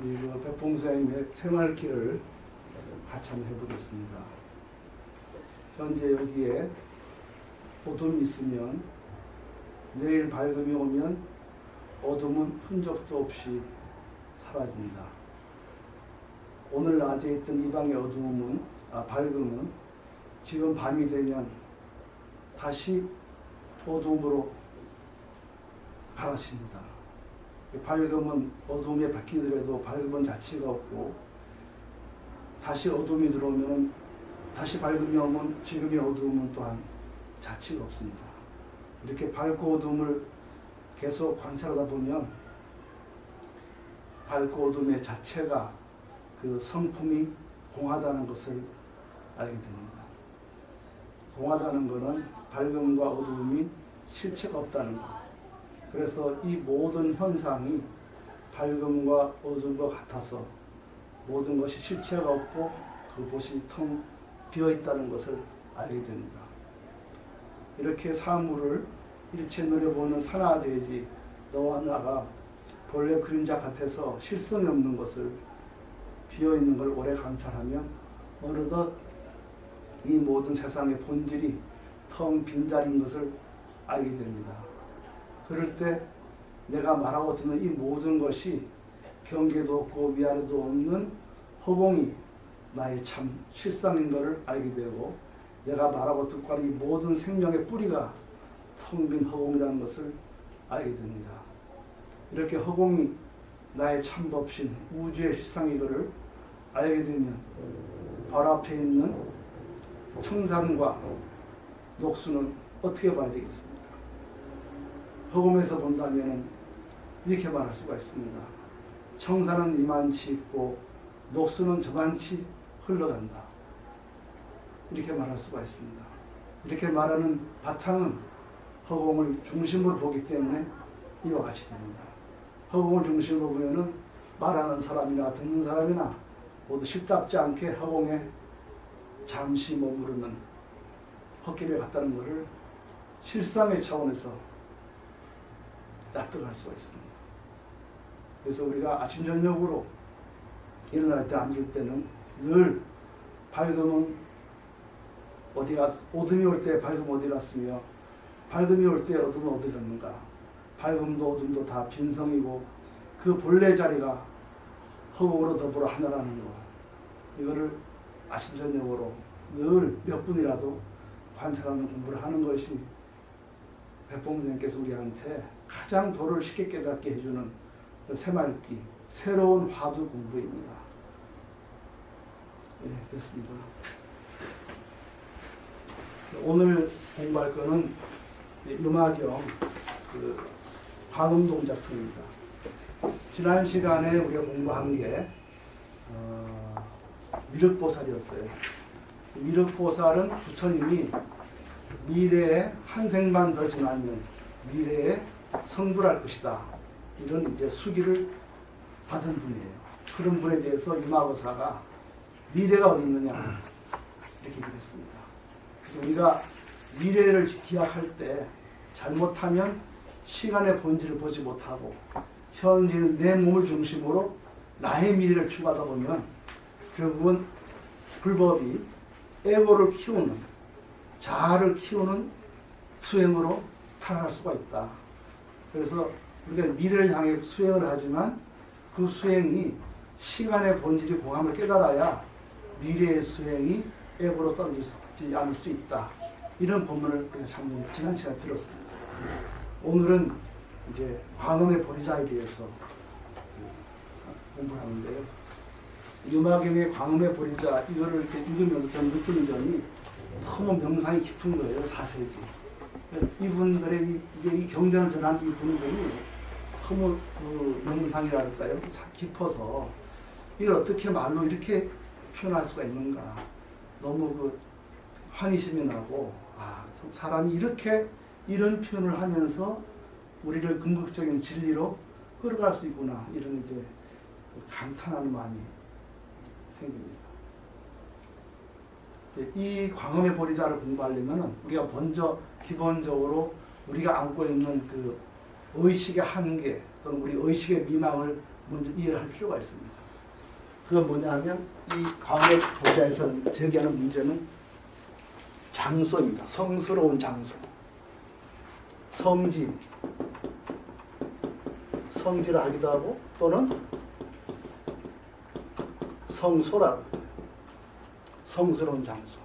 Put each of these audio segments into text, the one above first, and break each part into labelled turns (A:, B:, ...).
A: 이 백봉사님의 생활길을 같이 한번 해보겠습니다. 현재 여기에 어둠이 있으면 내일 밝음이 오면 어둠은 흔적도 없이 사라집니다. 오늘 낮에 있던 이 방의 밝음은 지금 밤이 되면 다시 어둠으로 가라십니다. 밝음은 어둠에 바뀌더라도 밝음은 자체가 없고, 다시 어둠이 들어오면 다시 밝음이 오면 지금의 어둠은 또한 자체가 없습니다. 이렇게 밝고 어둠을 계속 관찰하다 보면 밝고 어둠의 자체가 그 성품이 공하다는 것을 알게 됩니다. 공하다는 것은 밝음과 어둠이 실체가 없다는 것. 그래서 이 모든 현상이 밝음과 어둠과 같아서 모든 것이 실체가 없고 그것이 텅 비어있다는 것을 알게 됩니다. 이렇게 사물을 일체 노려보는 산화대지 너와 나가 본래 그림자 같아서 실성이 없는 것을, 비어있는 걸 오래 관찰하면 어느덧 이 모든 세상의 본질이 텅 빈자리인 것을 알게 됩니다. 그럴 때 내가 말하고 듣는 이 모든 것이 경계도 없고 위아래도 없는 허공이 나의 참 실상인 것을 알게 되고, 내가 말하고 듣고 하는 이 모든 생명의 뿌리가 텅 빈 허공이라는 것을 알게 됩니다. 이렇게 허공이 나의 참 법신 우주의 실상인 것을 알게 되면 바로 앞에 있는 청산과 녹수는 어떻게 봐야 되겠습니까? 허공에서 본다면 이렇게 말할 수가 있습니다. 청산은 이만치 있고 녹수는 저만치 흘러간다. 이렇게 말할 수가 있습니다. 이렇게 말하는 바탕은 허공을 중심으로 보기 때문에 이와 같이 됩니다. 허공을 중심으로 보면은 말하는 사람이나 듣는 사람이나 모두 실답지 않게 허공에 잠시 머무르는 헛개비 같다는 것을 실상의 차원에서 납득할 수가 있습니다. 그래서 우리가 아침 저녁으로 일어날 때 앉을 때는 늘 밝음은 어둠이 올 때 밝음 어디 갔으며 밝음이 올 때 어둠은 어디 갔는가. 밝음도 어둠도 다 빈성이고 그 본래 자리가 허공으로 더불어 하나라는 것. 이거를 아침 저녁으로 늘 몇 분이라도 관찰하는 공부를 하는 것이 백봉선생님께서 우리한테 가장 도를 쉽게 깨닫게 해주는 새말기, 새로운 화두 공부입니다. 네, 됐습니다. 오늘 공부할 거는 음악용 광음동 작품입니다. 지난 시간에 우리가 공부한 게 미륵보살이었어요. 미륵보살은 부처님이 미래에 한 생만 더 지나면 미래에 성불할 것이다. 이런 이제 수기를 받은 분이에요. 그런 분에 대해서 유마거사가 미래가 어디 있느냐 이렇게 얘기했습니다. 그래서 우리가 미래를 기약할 때 잘못하면 시간의 본질을 보지 못하고 현재는 내 몸을 중심으로 나의 미래를 추구하다 보면 결국은 불법이 에고를 키우는, 자아를 키우는 수행으로 타락할 수가 있다. 그래서 우리가 미래를 향해 수행을 하지만 그 수행이 시간의 본질이 공함을 깨달아야 미래의 수행이 에고로 떨어지지 않을 수 있다. 이런 본문을 우리가 지난 시간에 들었습니다. 오늘은 이제 광음의 보리자에 대해서 공부를 하는데요. 유마경의 광음의 보리자, 이거를 이렇게 읽으면서 저는 느끼는 점이 너무 명상이 깊은 거예요. 4세기. 이분들의 이 경전을 전한 이분들이 너무 그 명상이랄까요? 깊어서 이걸 어떻게 말로 이렇게 표현할 수가 있는가. 너무 그 환희심이 나고, 사람이 이렇게 이런 표현을 하면서 우리를 궁극적인 진리로 끌어갈 수 있구나. 이런 이제 감탄하는 마음이 생깁니다. 이 광음의 보리자를 공부하려면 우리가 먼저 기본적으로 우리가 안고 있는 그 의식의 한계 또는 우리 의식의 미망을 먼저 이해를 할 필요가 있습니다. 그건 뭐냐 하면 이 광역 보좌에서 제기하는 문제는 장소입니다. 성스러운 장소. 성지라 하기도 하고 또는 성소라 성스러운 장소.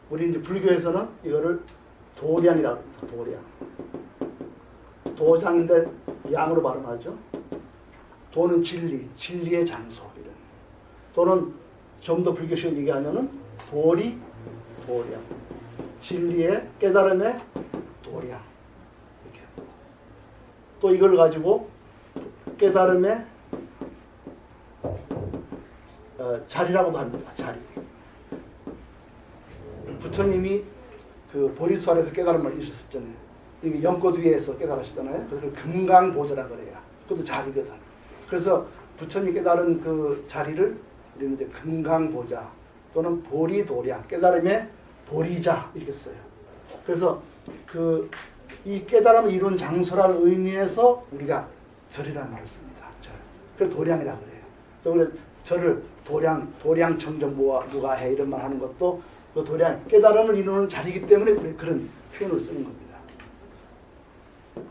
A: 우리 이제 불교에서는 이거를 도량이라고 합니다. 도량. 도장인데 양으로 발음하죠. 도는 진리, 진리의 장소 이런. 또는 좀 더 불교식으로 얘기하면은 도리, 도량. 진리의 깨달음의 도량. 이렇게. 또 이걸 가지고 깨달음의 자리라고도 합니다. 자리. 부처님이 그 보리수알에서 깨달음을 이루셨잖아요. 이게 연꽃 위에서 깨달으시잖아요. 그래서 금강보좌라 그래요. 그것도 자리거든. 그래서 부처님이 깨달은 그 자리를 우리는 이제 금강보좌 또는 보리도량, 깨달음의 보리자 이렇게 써요. 그래서 그 이 깨달음을 이룬 장소라는 의미에서 우리가 절이라는 말을 씁니다. 절. 그래서 도량이라고 그래요. 그래서 절을 도량 청정부와 누가 해 이런 말 하는 것도 그 도량 깨달음을 이루는 자리이기 때문에 우리 그런 표현을 쓰는 겁니다.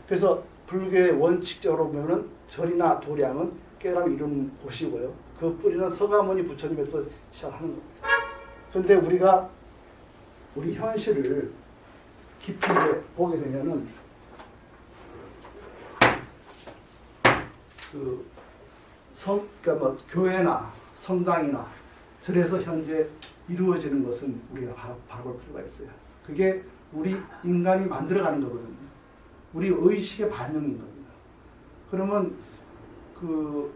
A: 그래서 불교의 원칙적으로 보면은 절이나 도량은 깨달음을 이루는 곳이고요. 그 뿌리는 서가모니 부처님에서 시작하는 겁니다. 그런데 우리가 우리 현실을 깊이 보게 되면은 그러니까 뭐 교회나 성당이나 절에서 현재 이루어지는 것은 우리가 바라볼 필요가 있어요. 그게 우리 인간이 만들어가는 거거든요. 우리 의식의 반영인 겁니다. 그러면 그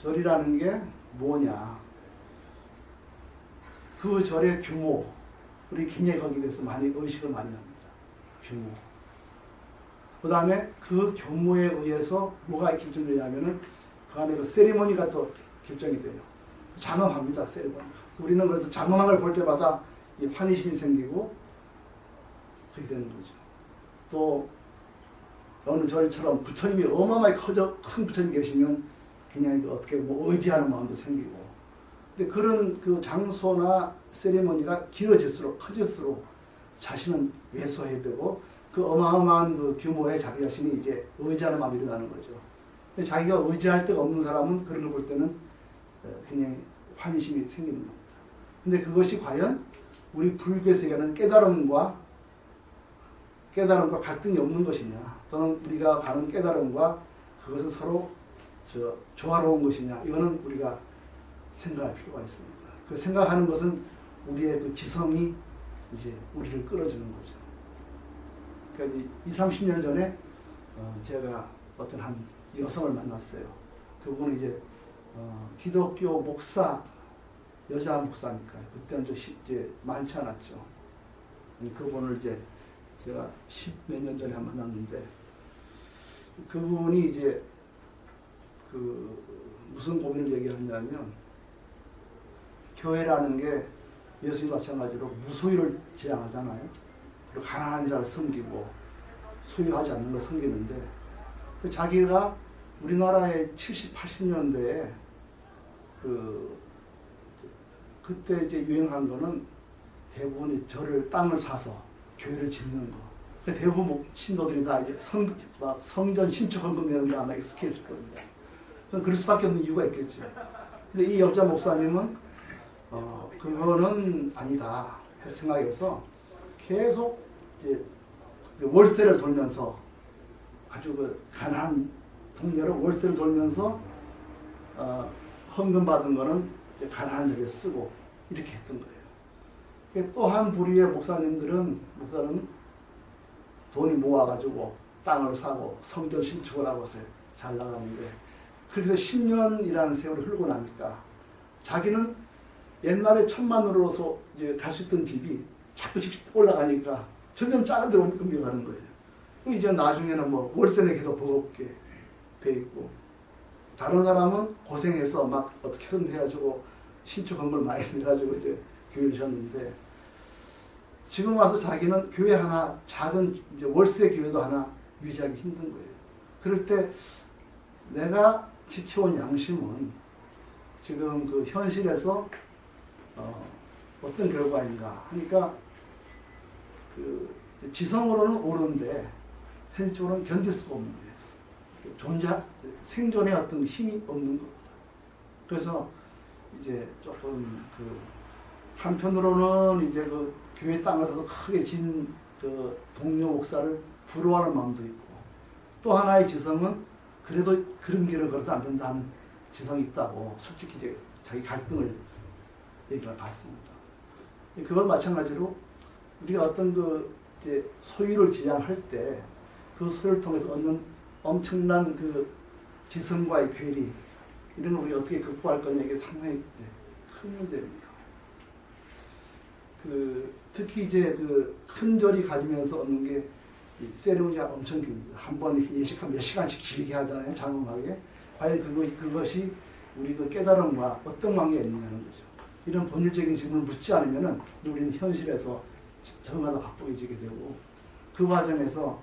A: 절이라는 게 뭐냐? 그 절의 규모, 우리 굉장히 거기에 대해서 많이 의식을 많이 합니다. 규모. 그 다음에 그 규모에 의해서 뭐가 결정되냐면은 그 안에 그 세리머니가 또 결정이 돼요. 장엄합니다, 세리머니. 우리는 그래서 장엄한 걸 볼 때마다 이 환희심이 생기고 그렇게 되는 거죠. 또 어느 절처럼 부처님이 어마어마하게 큰 부처님이 계시면 그냥 어떻게 뭐 의지하는 마음도 생기고. 근데 그런 그 장소나 세리머니가 길어질수록 커질수록 자신은 왜소해야 되고 그 어마어마한 그 규모의 자기 자신이 이제 의지하는 마음이 일어나는 거죠. 자기가 의지할 데가 없는 사람은 그런 걸 볼 때는 그냥 환희심이 생기는 겁니다. 근데 그것이 과연 우리 불교 세계는 깨달음과 갈등이 없는 것이냐, 또는 우리가 가는 깨달음과 그것은 서로 조화로운 것이냐, 이거는 우리가 생각할 필요가 있습니다. 그 생각하는 것은 우리의 그 지성이 이제 우리를 끌어주는 거죠. 그러니까 20, 30년 전에 제가 어떤 한 여성을 만났어요. 그분은 이제 기독교 목사, 여자 목사니까 그때는 좀 이제 많지 않았죠. 그분을 이제 제가 10몇 년 전에 한 만났는데 그분이 이제 그 무슨 고민을 얘기하냐면 교회라는 게 예수님 마찬가지로 무소유를 지향하잖아요. 그리고 가난한 자를 섬기고 소유하지 않는 걸 섬기는데 자기가 우리나라의 70, 80년대에 그때 이제 유행한 거는 대부분이 절을 땅을 사서 교회를 짓는 거. 대부분 신도들이 다 이제 성전 신축 헌금 내는 데 아마 익숙해 있을 겁니다. 그럴 수밖에 없는 이유가 있겠죠. 근데 이 여자 목사님은 그거는 아니다 생각해서 계속 이제 월세를 돌면서 아주 그 가난한 동네를 월세를 돌면서 헌금 받은 거는 이제 가난한 자리에 쓰고 이렇게 했던 거예요. 또 한 부류의 목사는 돈이 모아가지고 땅을 사고 성전 신축을 하고 잘 나가는데 그래서 10년이라는 세월이 흐르고 나니까 자기는 옛날에 1000만으로서 이제 갈 수 있던 집이 자꾸 올라가니까 점점 작은 데로 옮겨가는 거예요. 이제 나중에는 뭐 월세 내기도 버겁게 돼 있고 다른 사람은 고생해서 막 어떻게든 해가지고 신축 건물 많이 해가지고 이제 교회를 졌는데 지금 와서 자기는 교회 하나 작은 이제 월세 교회도 하나 유지하기 힘든 거예요. 그럴 때 내가 지켜온 양심은 지금 그 현실에서 어떤 결과인가 하니까 그 지성으로는 옳은데 현실적으로는 견딜 수가 없는 거예요. 생존에 어떤 힘이 없는 겁니다. 그래서 이제 조금 그 한편으로는 이제 그 교회 땅을 사서 크게 진 그 동료 목사를 부러워하는 마음도 있고, 또 하나의 지성은 그래도 그런 길을 걸어서 안 된다는 지성이 있다고 솔직히 이제 자기 갈등을 얘기를 봤습니다. 그건 마찬가지로 우리가 어떤 그 이제 소유를 지향할 때 그 소유를 통해서 얻는 엄청난 그 지성과의 괴리, 이런 걸 우리가 어떻게 극복할 거냐, 이게 상당히 큰 문제입니다. 특히 이제 그 큰 절이 가지면서 얻는 게 세리머니가 엄청 깁니다. 한 번 예식하면 몇 시간씩 길게 하잖아요, 장엄하게. 과연 그것이 우리 그 깨달음과 어떤 관계가 있느냐는 거죠. 이런 본질적인 질문을 묻지 않으면은 우리는 현실에서 저마다 바쁘게지게 되고, 그 과정에서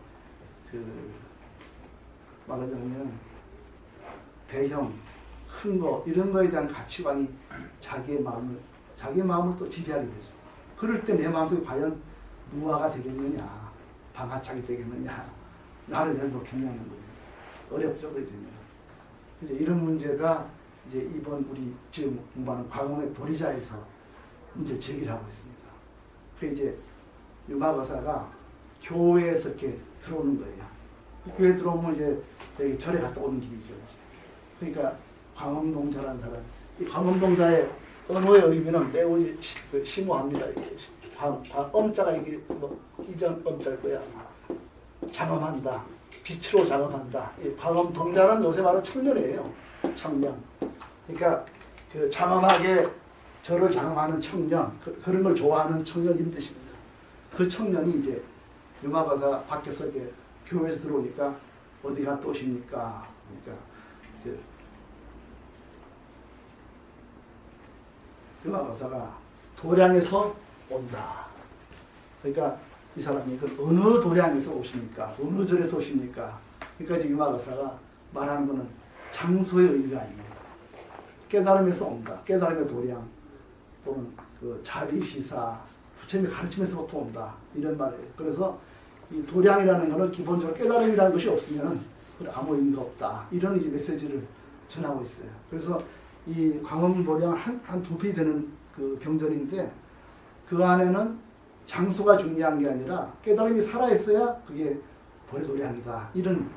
A: 말하자면 대형, 큰 거, 이런 거에 대한 가치관이 자기의 마음을 또 지배하게 되죠. 그럴 때 내 마음속에 과연 무화가 되겠느냐, 방아착이 되겠느냐, 나를 열놓겠냐는 거예요. 어렵죠, 그렇게 되면. 이제 이런 문제가 이제 이번 우리 지금 공부하는 광음의 보리자에서 문제 제기를 하고 있습니다. 그 이제 유마거사가 교회에서 이렇게 들어오는 거예요. 교회 들어오면 이제 여기 절에 갔다 오는 길이죠. 그러니까 광음동자라는 사람이 있어요. 이 광음동자의 언어의 의미는 매우 심오합니다. 엄자가 이게 뭐 이전 엄자일 거야. 장엄한다. 빛으로 장엄한다. 이 광음동자는 요새 바로 청년이에요. 청년. 그러니까 그 장엄하게 저를 장엄하는 청년, 그런 걸 좋아하는 청년인 뜻입니다. 그 청년이 이제 유마거사 밖에서 이렇게 교회에서 들어오니까 어디가 또 오십니까? 그러니까 유마거사가 도량에서 온다. 그러니까 이 사람이 어느 도량에서 오십니까? 어느 절에서 오십니까? 그러니까 이제 유마거사가 말하는 것은 장소의 의미가 아닙니다. 깨달음에서 온다. 깨달음의 도량, 또는 그 자비시사, 부처님의 가르침에서부터 온다. 이런 말이에요. 그래서 이 도량이라는 것은 기본적으로 깨달음이라는 것이 없으면 아무 의미가 없다. 이런 이제 메시지를 전하고 있어요. 그래서 이 광음보량 한 두 배 되는 그 경전인데, 그 안에는 장소가 중요한 게 아니라 깨달음이 살아있어야 그게 보리도량이다. 이런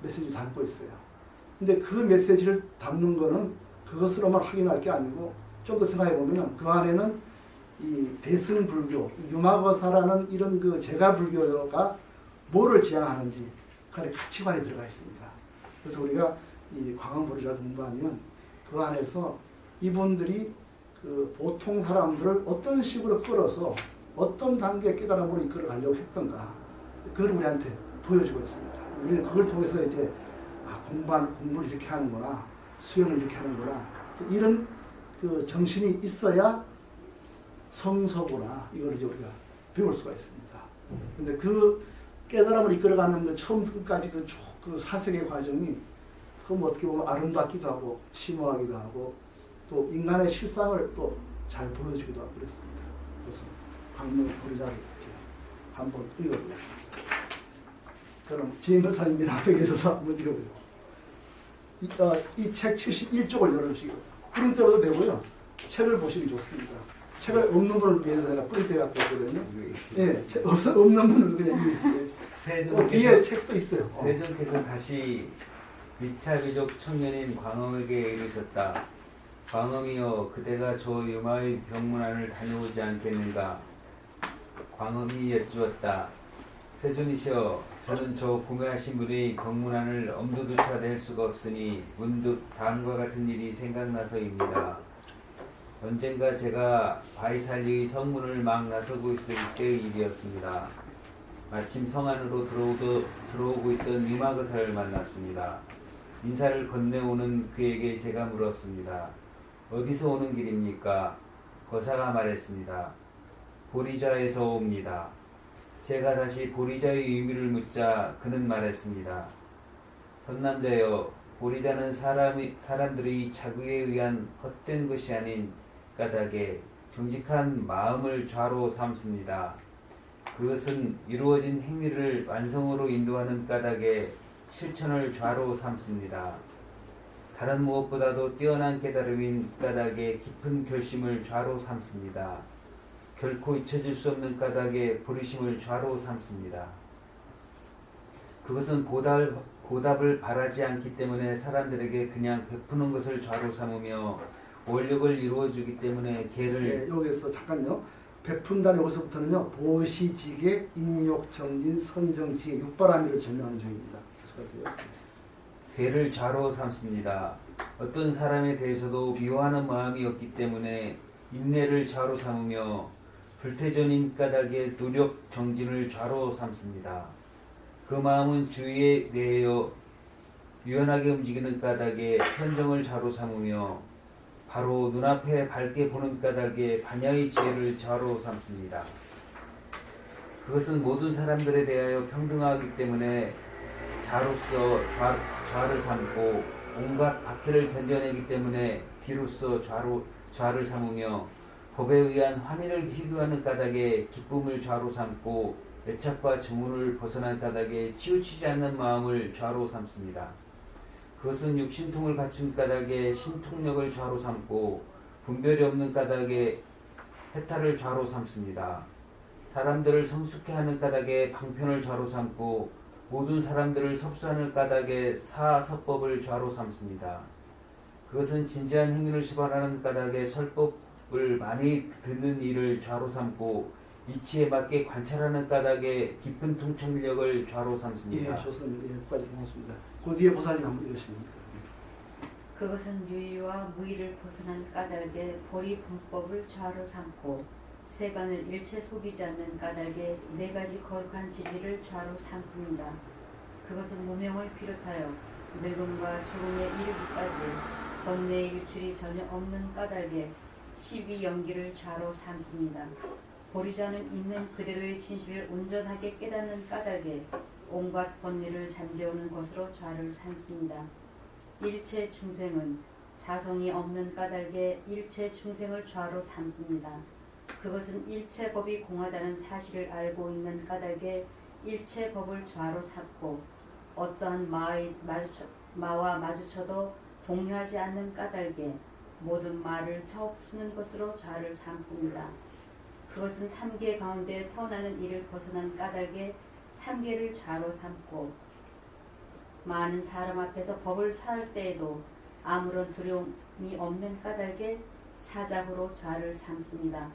A: 메시지를 담고 있어요. 근데 그 메시지를 담는 거는 그것으로만 확인할 게 아니고, 좀 더 생각해 보면 그 안에는 이 대승불교, 유마거사라는 이런 그 제가불교가 뭐를 지향하는지 그 안에 가치관이 들어가 있습니다. 그래서 우리가 이 광음보리자를 공부하면 그 안에서 이분들이 그 보통 사람들을 어떤 식으로 끌어서 어떤 단계의 깨달음으로 이끌어 가려고 했던가, 그걸 우리한테 보여주고 있습니다. 우리는 그걸 통해서 이제 공부를 이렇게 하는구나, 수행을 이렇게 하는구나, 이런 그 정신이 있어야 성서구나, 이걸 이제 우리가 배울 수가 있습니다. 근데 그 깨달음을 이끌어가는 그 처음까지 그 사색의 과정이 그럼 어떻게 보면 아름답기도 하고 심오하기도 하고 또 인간의 실상을 또 잘 보여주기도 하고 그랬습니다. 그래서 광음보리자를 이렇게 한번 읽어보겠습니다. 그럼 지혜선생님이 앞에 계셔서 한번 읽어보죠. 이 책 71쪽을 열어주시고 프린트해도 되고요. 책을 보시기 좋습니다. 책을 없는 분을 위해서 제가 프린트해 갖고 있거든요. 예, 없는 분은 그냥 뒤에 책도 있어요.
B: 세종께서 다시 미차비족 청년인 광음에게 이르셨다. 광음이여, 그대가 저 유마의 병문안을 다녀오지 않겠는가? 광음이 여쭈었다. 세존이시여, 저는 저 구매하신 분의 병문안을 엄두조차 낼 수가 없으니 문득 다음과 같은 일이 생각나서입니다. 언젠가 제가 바이살리의 성문을 막 나서고 있을 때의 일이었습니다. 마침 성 안으로 들어오고 있던 유마거사를 만났습니다. 인사를 건네오는 그에게 제가 물었습니다. 어디서 오는 길입니까? 거사가 말했습니다. 보리자에서 옵니다. 제가 다시 보리자의 의미를 묻자 그는 말했습니다. 선남자여, 보리자는 사람들의 자극에 의한 헛된 것이 아닌 까닭에 정직한 마음을 좌로 삼습니다. 그것은 이루어진 행위를 완성으로 인도하는 까닭에 실천을 좌로 삼습니다. 다른 무엇보다도 뛰어난 깨달음인 까닭에 깊은 결심을 좌로 삼습니다. 결코 잊혀질 수 없는 까닭에 버리심을 좌로 삼습니다. 그것은 보답을 바라지 않기 때문에 사람들에게 그냥 베푸는 것을 좌로 삼으며 원력을 이루어주기 때문에 개를
A: 예, 여기서 잠깐요. 베푼다는 여기서부터는요. 보시지계, 인욕, 정진, 선정지계, 육바라밀을 설명하는 중입니다. 계속하세요.
B: 개를 좌로 삼습니다. 어떤 사람에 대해서도 미워하는 마음이 없기 때문에 인내를 좌로 삼으며 불태전인 까닭에 노력, 정진을 좌로 삼습니다. 그 마음은 주의에 대하여 유연하게 움직이는 까닭에 현정을 좌로 삼으며 바로 눈앞에 밝게 보는 까닭에 반야의 지혜를 좌로 삼습니다. 그것은 모든 사람들에 대하여 평등하기 때문에 자로서 좌를 삼고 온갖 박해를 견뎌내기 때문에 비로소 좌를 삼으며 법에 의한 환희를 희귀하는 까닭에 기쁨을 좌로 삼고 애착과 증오를 벗어난 까닭에 치우치지 않는 마음을 좌로 삼습니다. 그것은 육신통을 갖춘 까닭에 신통력을 좌로 삼고 분별이 없는 까닭에 해탈을 좌로 삼습니다. 사람들을 성숙해 하는 까닭에 방편을 좌로 삼고 모든 사람들을 섭수하는 까닭에 사서법을 좌로 삼습니다. 그것은 진지한 행위를 시발하는 까닭에 설법을 많이 듣는 일을 좌로 삼고 이치에 맞게 관찰하는 까닭에 깊은 통찰력을 좌로 삼습니다.
A: 예, 좋습니다. 예, 여기까지 고맙습니다. 그 뒤에 보살님 한번 읽으십니다.
C: 그것은 유의와 무의를 벗어난 까닭에 보리 분법을 좌로 삼고 세간을 일체 속이지 않는 까닭에 네 가지 거룩한 진리를 좌로 삼습니다. 그것은 무명을 비롯하여 늙음과 죽음에 이르기까지 번뇌의 유출이 전혀 없는 까닭에 12연기를 좌로 삼습니다. 보리자는 있는 그대로의 진실을 온전하게 깨닫는 까닭에 온갖 번뇌를 잠재우는 것으로 좌를 삼습니다. 일체 중생은 자성이 없는 까닭에 일체 중생을 좌로 삼습니다. 그것은 일체 법이 공하다는 사실을 알고 있는 까닭에 일체 법을 좌로 삼고 어떠한 마와 마주쳐도 동요하지 않는 까닭에 모든 말을 처없쓰는 것으로 좌를 삼습니다. 그것은 삼계 가운데 태어나는 이를 벗어난 까닭에 삼계를 좌로 삼고 많은 사람 앞에서 법을 사할 때에도 아무런 두려움이 없는 까닭에 사자후로 좌를 삼습니다.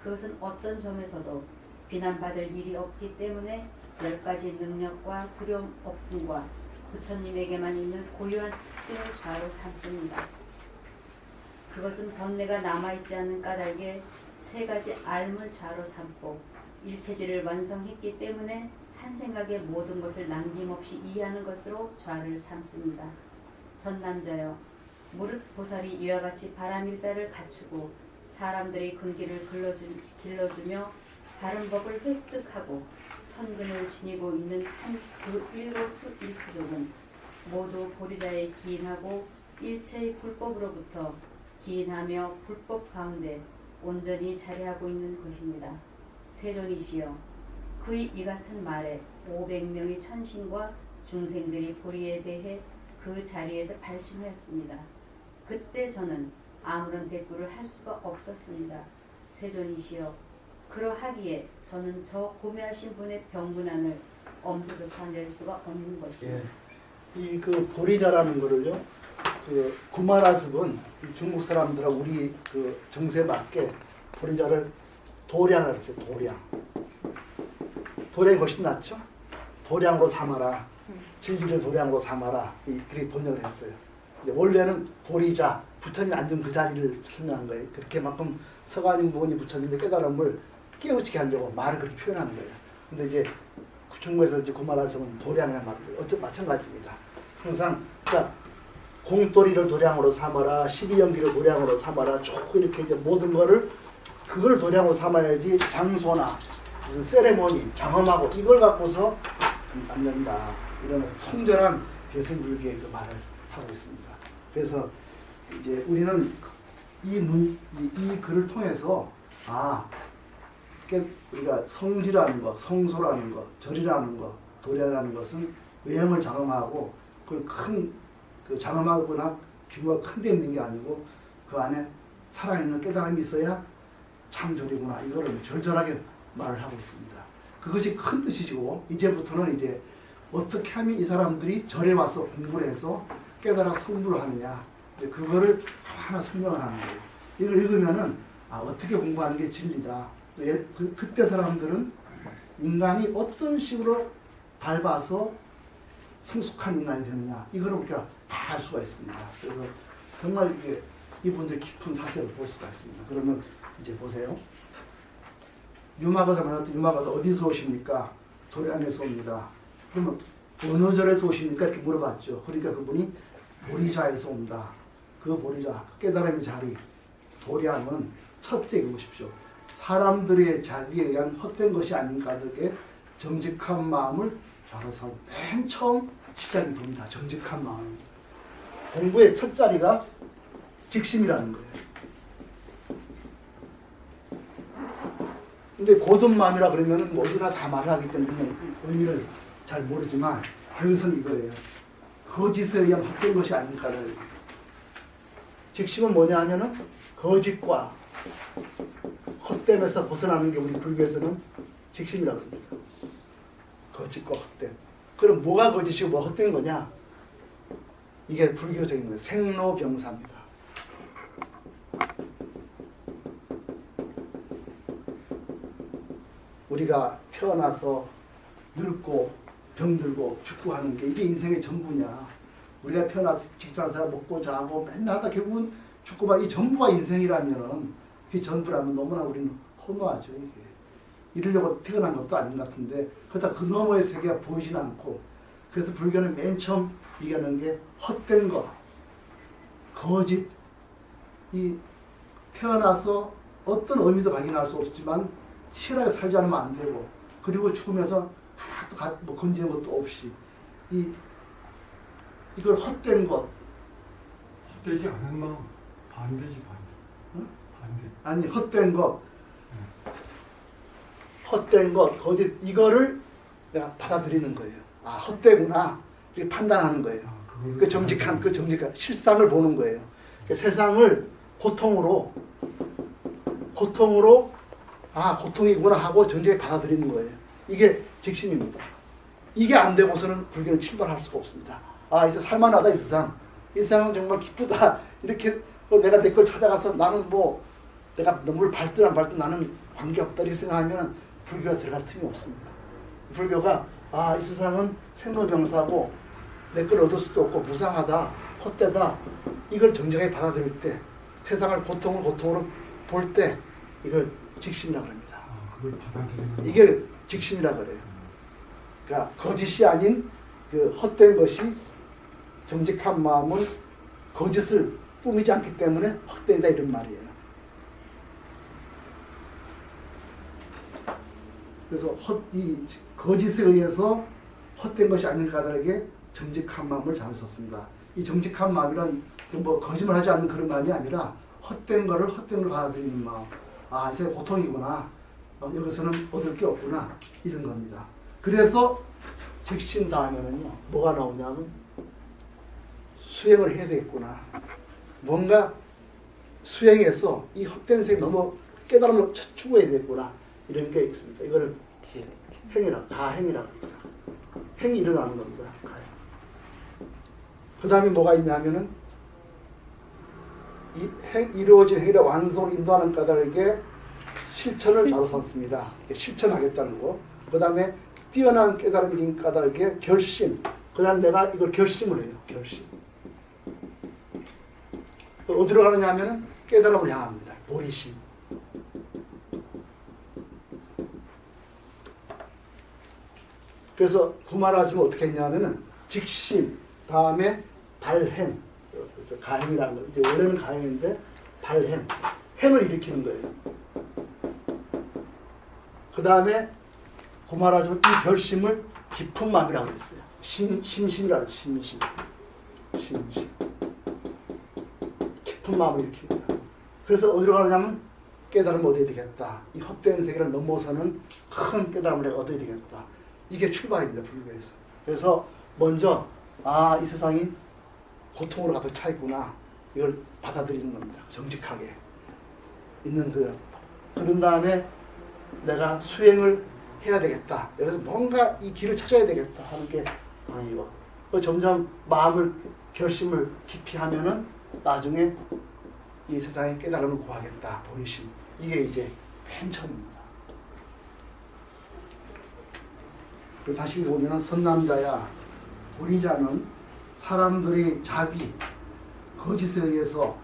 C: 그것은 어떤 점에서도 비난받을 일이 없기 때문에 10가지 능력과 두려움 없음과 부처님에게만 있는 고유한 특징을 좌로 삼습니다. 그것은 번뇌가 남아있지 않은 까닭에 3가지 알물 좌로 삼고 일체질을 완성했기 때문에 한 생각에 모든 것을 남김없이 이해하는 것으로 좌를 삼습니다. 선남자여, 무릇 보살이 이와 같이 바람일다를 갖추고 사람들의 근기를 길러주며 바른 법을 획득하고 선근을 지니고 있는 한 그 일로수 일부족은 모두 보리자에 기인하고 일체의 불법으로부터 기인하며 불법 가운데 온전히 자리하고 있는 것입니다. 세존이시여, 그의 이 같은 말에 500명의 천신과 중생들이 보리에 대해 그 자리에서 발심하였습니다. 그때 저는 아무런 대꾸를 할 수가 없었습니다. 세존이시여, 그러하기에 저는 저 고매하신 분의 병문안을 엄두조차 낼 수가 없는 것입니다.
A: 예, 이 그 보리자라는 거를요, 그 구마라습은 중국 사람들하고 우리 그 정세 맞게 보리자를 도량이라고 했어요. 도량이 훨씬 낫죠. 도량으로 삼아라. 진리를 도량으로 삼아라. 그렇게 번역을 했어요. 원래는 보리자, 부처님이 앉은 그 자리를 설명한 거예요. 그렇게만큼 서가님 부모님 부처님의 깨달음을 깨우치게 하려고 말을 그렇게 표현한 거예요. 근데 이제 중국에서 이제 구마라습은 도량이라는 말을 어쨌든 마찬가지입니다. 항상 그러니까 공돌이를 도량으로 삼아라, 12연기를 도량으로 삼아라, 쭉 이렇게 이제 모든 거를 그걸 도량으로 삼아야지 장소나 무슨 세레모니, 장엄하고 이걸 갖고서 안 된다. 이런 통절한 대승불교의 그 말을 하고 있습니다. 그래서 이제 우리는 이 글을 통해서 우리가 성지라는 것, 성소라는 것, 절이라는 것, 도래라는 것은 외형을 장엄하고 그 장엄하거나 규모가 큰 데 있는 게 아니고 그 안에 살아있는 깨달음이 있어야 참절이구나. 이거를 절절하게 말을 하고 있습니다. 그것이 큰 뜻이고 이제부터는 이제 어떻게 하면 이 사람들이 절에 와서 공부를 해서 깨달아 성불을 하느냐. 그거를 하나 설명을 하는 거예요. 이걸 읽으면은 어떻게 공부하는 게 진리다. 그때 사람들은 인간이 어떤 식으로 밟아서 성숙한 인간이 되느냐. 이걸 우리가 다 알 수가 있습니다. 그래서 정말 이게 이분들 깊은 사색을 볼 수가 있습니다. 그러면 이제 보세요. 유마가사 만났더니 유마가사 어디서 오십니까? 도량에서 옵니다. 그러면 어느 절에서 오십니까? 이렇게 물어봤죠. 그러니까 그분이 보리자에서 온다. 그 보리자, 깨달음의 자리, 도량은 첫째 보십시오. 사람들의 자기에 의한 헛된 것이 아닌 가득의 정직한 마음을 바로서 맨 처음 시작이 됩니다. 정직한 마음. 공부의 첫 자리가 직심이라는 거예요. 근데 고든 마음이라 그러면은 뭐 어디나 다 말을 하기 때문에 의미를 잘 모르지만 여기서는 이거예요. 거짓에 의한 헛된 것이 아닌가를. 직심은 뭐냐 하면은 거짓과 헛됨에서 벗어나는 게 우리 불교에서는 직심이라고 합니다. 거짓과 헛됨. 그럼 뭐가 거짓이고 뭐가 헛된 거냐? 이게 불교적인 거예요. 생로병사입니다. 우리가 태어나서 늙고 병들고 죽고 하는 게 이게 인생의 전부냐. 우리가 태어나서 직장생활 먹고 자고 맨날 하다 결국은 죽고 봐. 이 전부가 인생이라면 그게 전부라면 너무나 우리는 허무하죠. 이게. 이러려고 태어난 것도 아닌 것 같은데 그렇다 그 너머의 세계가 보이진 않고 그래서 불교는 맨 처음 얘기하는 게 헛된 것, 거짓. 이 태어나서 어떤 의미도 발견할 수 없지만 치열하게 살지 않으면 안 되고 그리고 죽으면서 하나도 뭐 건지는 것도 없이 이걸 헛된 것.
D: 헛되지 않은 마음 반대지 반대.
A: 응?
D: 반대.
A: 아니 헛된 것, 헛된 것, 거짓 이거를 내가 받아들이는 거예요. 헛되구나 이렇게 판단하는 거예요. 그 정직한 실상을 보는 거예요. 그러니까 세상을 고통으로 고통이구나 하고 정직하게 받아들이는 거예요. 이게 직심입니다. 이게 안 되고서는 불교는 출발할 수가 없습니다. 이제 살만하다 이 세상. 이 세상은 정말 기쁘다. 이렇게 내가 내 걸 찾아가서 나는 뭐 내가 너무 발전 안 발전 나는 관계없다 이렇게 생각하면 불교가 들어갈 틈이 없습니다. 불교가 이 세상은 생로병사고 내 걸 얻을 수도 없고 무상하다, 헛되다 이걸 정직하게 받아들일 때 세상을 고통으로 볼 때 이걸 직심이라고 합니다.
D: 그걸 받아들이는
A: 이게 직심이라고 그래요. 그러니까 거짓이 아닌 그 헛된 것이 정직한 마음은 거짓을 꾸미지 않기 때문에 헛되다 이런 말이에요. 그래서 이 거짓에 의해서 헛된 것이 아닌 까닭에 정직한 마음을 잡으셨습니다. 이 정직한 마음이란 뭐 거짓말하지 않는 그런 마음이 아니라 헛된 걸 받아들이는 마음. 이제 고통이구나. 여기서는 얻을 게 없구나. 이런 겁니다. 그래서 직신 다음에는요. 뭐가 나오냐면 수행을 해야 되겠구나. 뭔가 수행해서 이 헛된 세계 넘어 깨달음을 추구해야 되겠구나. 이런 게 있습니다. 이거를 가행이라고 합니다. 행이 일어나는 겁니다. 그 다음에 뭐가 있냐면은 이루어진 행위를 완성으로 인도하는 까닭에 실천을 바로 삼습니다. 실천하겠다는 거. 그 다음에 뛰어난 깨달음이 까닭에 결심. 그 다음에 내가 이걸 결심을 해요. 결심. 어디로 가느냐 하면은 깨달음을 향합니다. 보리심. 그래서 구마라지면 어떻게 했냐면은 직심, 다음에 발행, 그래서 가행이라는 거. 이제 원래는 가행인데 발행, 행을 일으키는 거예요. 그 다음에 구마라지면 이 결심을 깊은 마음이라고 했어요. 심심이라고 심심. 심심. 깊은 마음을 일으킵니다. 그래서 어디로 가느냐면 깨달음을 얻어야 되겠다. 이 헛된 세계를 넘어서는 큰 깨달음을 내가 얻어야 되겠다. 이게 출발입니다. 불교에서. 그래서 먼저 이 세상이 고통으로 가득 차 있구나. 이걸 받아들이는 겁니다. 정직하게 있는 그런 다음에 내가 수행을 해야 되겠다. 그래서 뭔가 이 길을 찾아야 되겠다 하는 게 방이고, 점점 마음을 결심을 깊이 하면은 나중에 이 세상에 깨달음을 구하겠다. 본심. 이게 이제 맨 처음입니다. 다시 보면 선남자야 도리자는 사람들이 자기 거짓에 의해서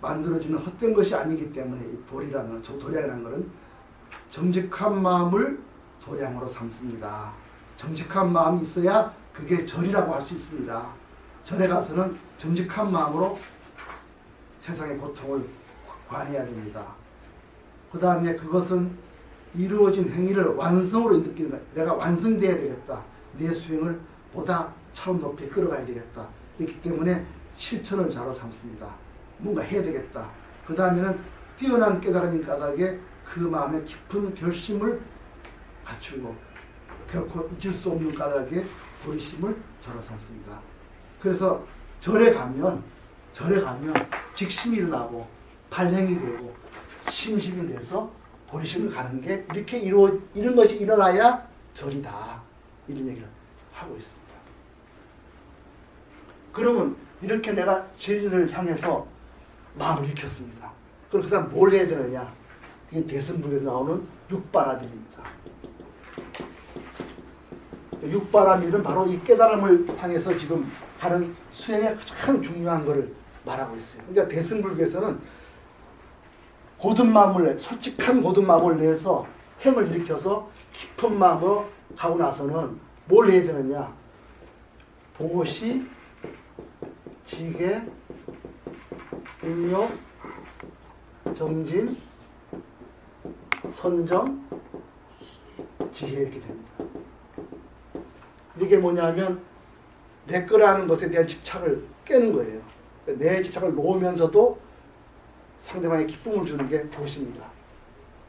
A: 만들어지는 헛된 것이 아니기 때문에 도량이라는 것은 정직한 마음을 도량으로 삼습니다. 정직한 마음이 있어야 그게 절이라고 할 수 있습니다. 절에 가서는 정직한 마음으로 세상의 고통을 관해야 됩니다. 그 다음에 그것은 이루어진 행위를 완성으로 느낀다. 내가 완성돼야 되겠다. 내 수행을 보다 차원 높이 끌어가야 되겠다. 그렇기 때문에 실천을 자로 삼습니다. 뭔가 해야 되겠다. 그 다음에는 뛰어난 깨달음인 까닭에 그 마음에 깊은 결심을 갖추고 결코 잊을 수 없는 까닭에 도리심을 자로 삼습니다. 그래서 절에 가면 직심이 일어나고 발행이 되고 심심이 돼서 도리심을 가는 게 이런 것이 일어나야 절이다. 이런 얘기를 하고 있습니다. 그러면 이렇게 내가 진리를 향해서 마음을 일으켰습니다. 그럼 그 다음 뭘 해야 되느냐? 그게 대승불교에서 나오는 육바라밀입니다. 육바라밀은 바로 이 깨달음을 향해서 지금 하는 수행의 가장 중요한 것을 말하고 있어요. 그러니까 대승불교에서는 솔직한 고든 마음을 내서 행을 일으켜서 깊은 마음으로 가고 나서는 뭘 해야 되느냐? 보시, 지계, 인욕, 정진, 선정, 지혜 이렇게 됩니다. 이게 뭐냐면 내 거라는 것에 대한 집착을 깨는 거예요. 내 집착을 놓으면서도 상대방에 기쁨을 주는 게 보시입니다.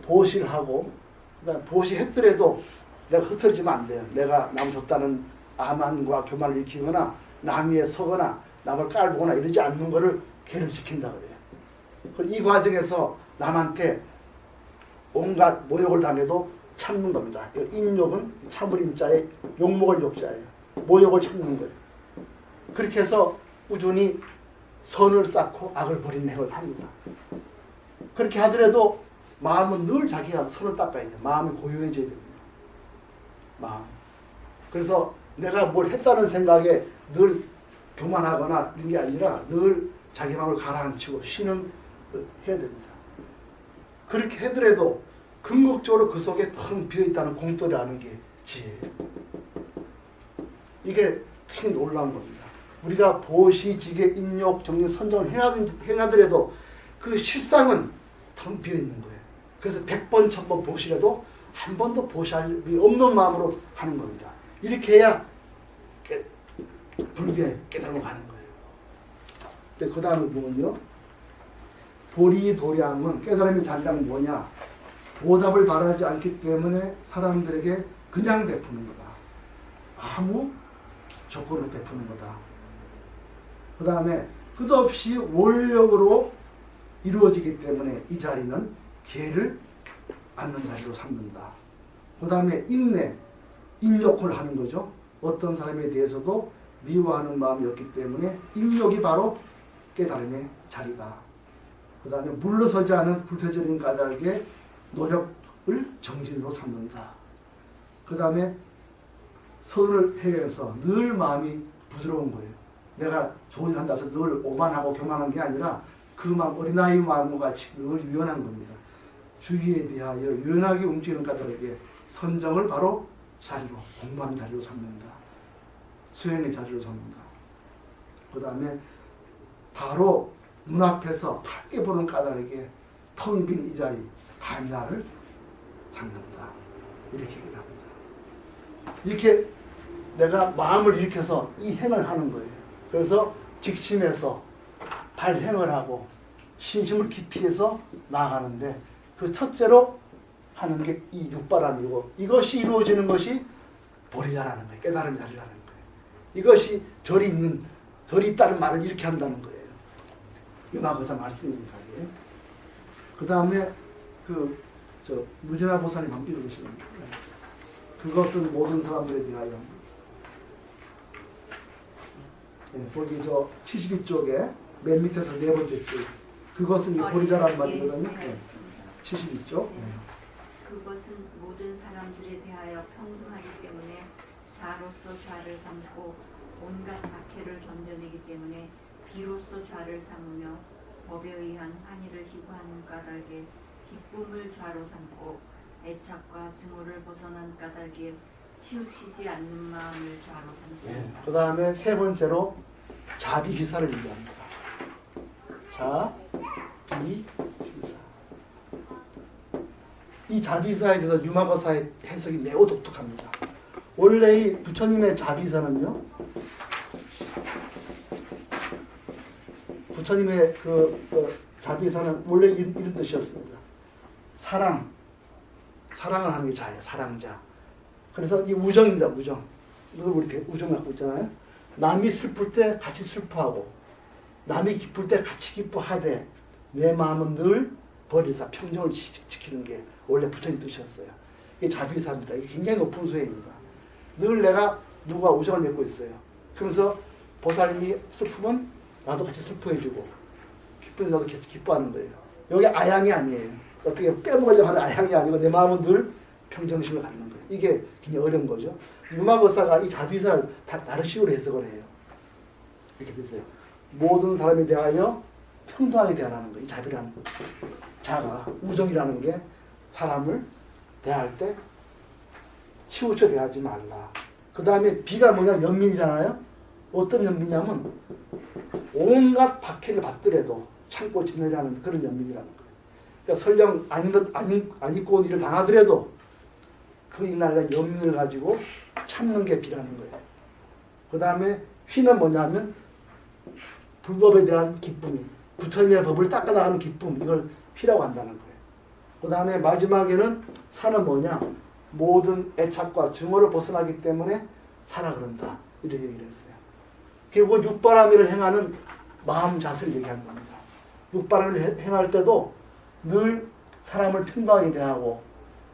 A: 보시를 하고 그다음 보시했더라도 내가 흐트러지면 안 돼요. 내가 남 줬다는 아만과 교만을 일으키거나 남 위에 서거나 남을 깔보거나 이러지 않는 것을 걔를 지킨다 그래요. 이 과정에서 남한테 온갖 모욕을 당해도 참는 겁니다. 인욕은 참을 인자에 욕먹을 욕자예요. 모욕을 참는 거예요. 그렇게 해서 꾸준히 선을 쌓고 악을 버리는 행을 합니다. 그렇게 하더라도 마음은 늘 자기가 선을 닦아야 돼요. 마음이 고요해져야 됩니다. 마음. 그래서 내가 뭘 했다는 생각에 늘 교만하거나 이런 게 아니라 늘 자기 마음을 가라앉히고 쉬는 걸 해야 됩니다. 그렇게 하더라도 궁극적으로 그 속에 텅 비어있다는 공돌이라는 게 지혜예요. 이게 참 놀라운 겁니다. 우리가 보시, 지계, 인욕, 정진, 선정을 행하더라도 그 실상은 텅 비어있는 거예요. 그래서 100번, 1000번 보시라도 한 번도 보시할 없는 마음으로 하는 겁니다. 이렇게 해야 불교에 깨달음을 가는 거예요. 그 다음에 뭐군요? 도량은 깨달음의 자리란 뭐냐? 보답을 바라지 않기 때문에 사람들에게 그냥 베푸는 거다. 아무 조건을 베푸는 거다. 그 다음에 끝없이 원력으로 이루어지기 때문에 이 자리는 기회를 않는 자리로 삼는다. 그 다음에 인내, 인욕을 하는 거죠. 어떤 사람에 대해서도 미워하는 마음이 없기 때문에 인욕이 바로 깨달음의 자리다. 그 다음에 물러서지 않은 불태적인 까닭에 노력을 정진으로 삼는다. 그 다음에 선을 행해서 늘 마음이 부드러운 거예요. 내가 좋은 일 한다 해서 늘 오만하고 교만한 게 아니라 그 마음, 어린아이 마음과 같이 늘 유연한 겁니다. 주의에 대하여 유연하게 움직이는 까닭에 선정을 바로 자리로, 공부하는 자리로 삼는다. 수행의 자리로 삼는다. 그 다음에 바로 눈앞에서 밝게 보는 까닭에 텅 빈 이 자리, 반야를 닦는다. 이렇게 얘기를 합니다. 이렇게 내가 마음을 일으켜서 이 행을 하는 거예요. 그래서 직심에서 발행을 하고 신심을 깊이 해서 나아가는데 그 첫째로 하는 게 이 육바람이고 이것이 이루어지는 것이 보리자라는 거예요. 깨달음 자리라는 거예요. 이것이 절이 있다는 말을 이렇게 한다는 거예요. 윤화보살 말씀입니다. 그 다음에 무진화 보살이 함께 그러시는 거예요. 그것은 모든 사람들에 대하여. 거기 72쪽에 맨 밑에서 네 번째 줄. 그것은 보리자라는 말이거든요. 72쪽.
C: 그것은 모든 사람들에 대하여 평등하기 때문에 자로서 좌를 삼고 온갖 박해를 견뎌내기 때문에 비로소 좌를 삼으며 법에 의한 환희를 희구하는 까닭에 기쁨을 좌로 삼고 애착과 증오를 벗어난 까닭에 치우치지 않는 마음을 좌로 삼습니다.
A: 그 다음에 세 번째로 자비휘사를 얘기합니다. 자비휘사. 이 자비휘사에 대해서 유마거사의 해석이 매우 독특합니다. 원래 이 부처님의 자비휘사는요, 부처님의 자비휘사는 원래 이런 뜻이었습니다. 사랑을 하는 게 자예요. 사랑자. 그래서 이 우정입니다. 우정. 늘 우리 우정 갖고 있잖아요. 남이 슬플 때 같이 슬퍼하고 남이 기쁠 때 같이 기뻐하되 내 마음은 늘 버리사 평정을 지키는 게 원래 부처님 뜻이었어요. 이게 자비의사입니다. 이게 굉장히 높은 수행입니다. 늘 내가 누구와 우정을 맺고 있어요. 그러면서 보살님이 슬프면 나도 같이 슬퍼해주고 기쁘면 나도 같이 기뻐하는 거예요. 여기 아양이 아니에요. 어떻게 빼먹으려고 하는 아양이 아니고 내 마음은 늘 평정심을 갖는 거예요. 이게 굉장히 어려운 거죠. 유마거사가 이 자비의사를 다른 식으로 해석을 해요. 이렇게 되세요. 모든 사람에 대하여 평등하게 대하라는 거예요. 이 자비라는 자가 우정이라는 게 사람을 대할 때 치우쳐 대하지 말라. 그 다음에 비가 뭐냐면 연민이잖아요. 어떤 연민이냐면 온갖 박해를 받더라도 참고 지내라는 그런 연민이라는 거예요. 그러니까 설령 안 입고 온 일을 당하더라도 그 인간에 대한 연민을 가지고 참는 게 비라는 거예요. 그 다음에 휘는 뭐냐면 불법에 대한 기쁨이 부처님의 법을 닦아나가는 기쁨, 이걸 휘라고 한다는 거예요. 그 다음에 마지막에는 사는 뭐냐, 모든 애착과 증오를 벗어나기 때문에 사라 그런다, 이렇게 얘기를 했어요. 결국 육바라밀을 행하는 마음 자세를 얘기하는 겁니다. 육바라밀을 행할 때도 늘 사람을 평등하게 대하고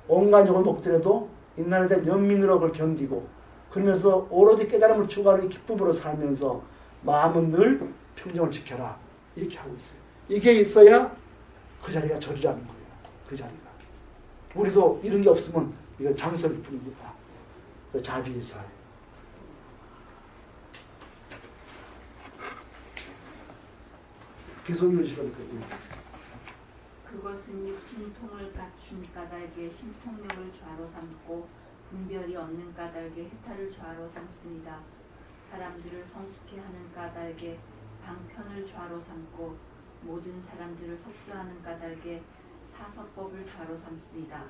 A: 온갖 욕을 먹더라도 인간에 대한 연민으로 그걸 견디고 그러면서 오로지 깨달음을 추구하는 기쁨으로 살면서 마음은 늘 평정을 지켜라, 이렇게 하고 있어요. 이게 있어야 그 자리가 절이라는 거예요. 그 자리가. 우리도 이런 게 없으면 이건 장소일 뿐입니다. 자비의사예요. 계속 읽으시거든요.
C: 그것은 육신통을 갖춘 까닭에 심통력을 좌로 삼고 분별이 없는 까닭에 해탈을 좌로 삼습니다. 사람들을 성숙해 하는 까닭에 방편을 좌로 삼고 모든 사람들을 석수하는 까닭에 사서법을 좌로 삼습니다.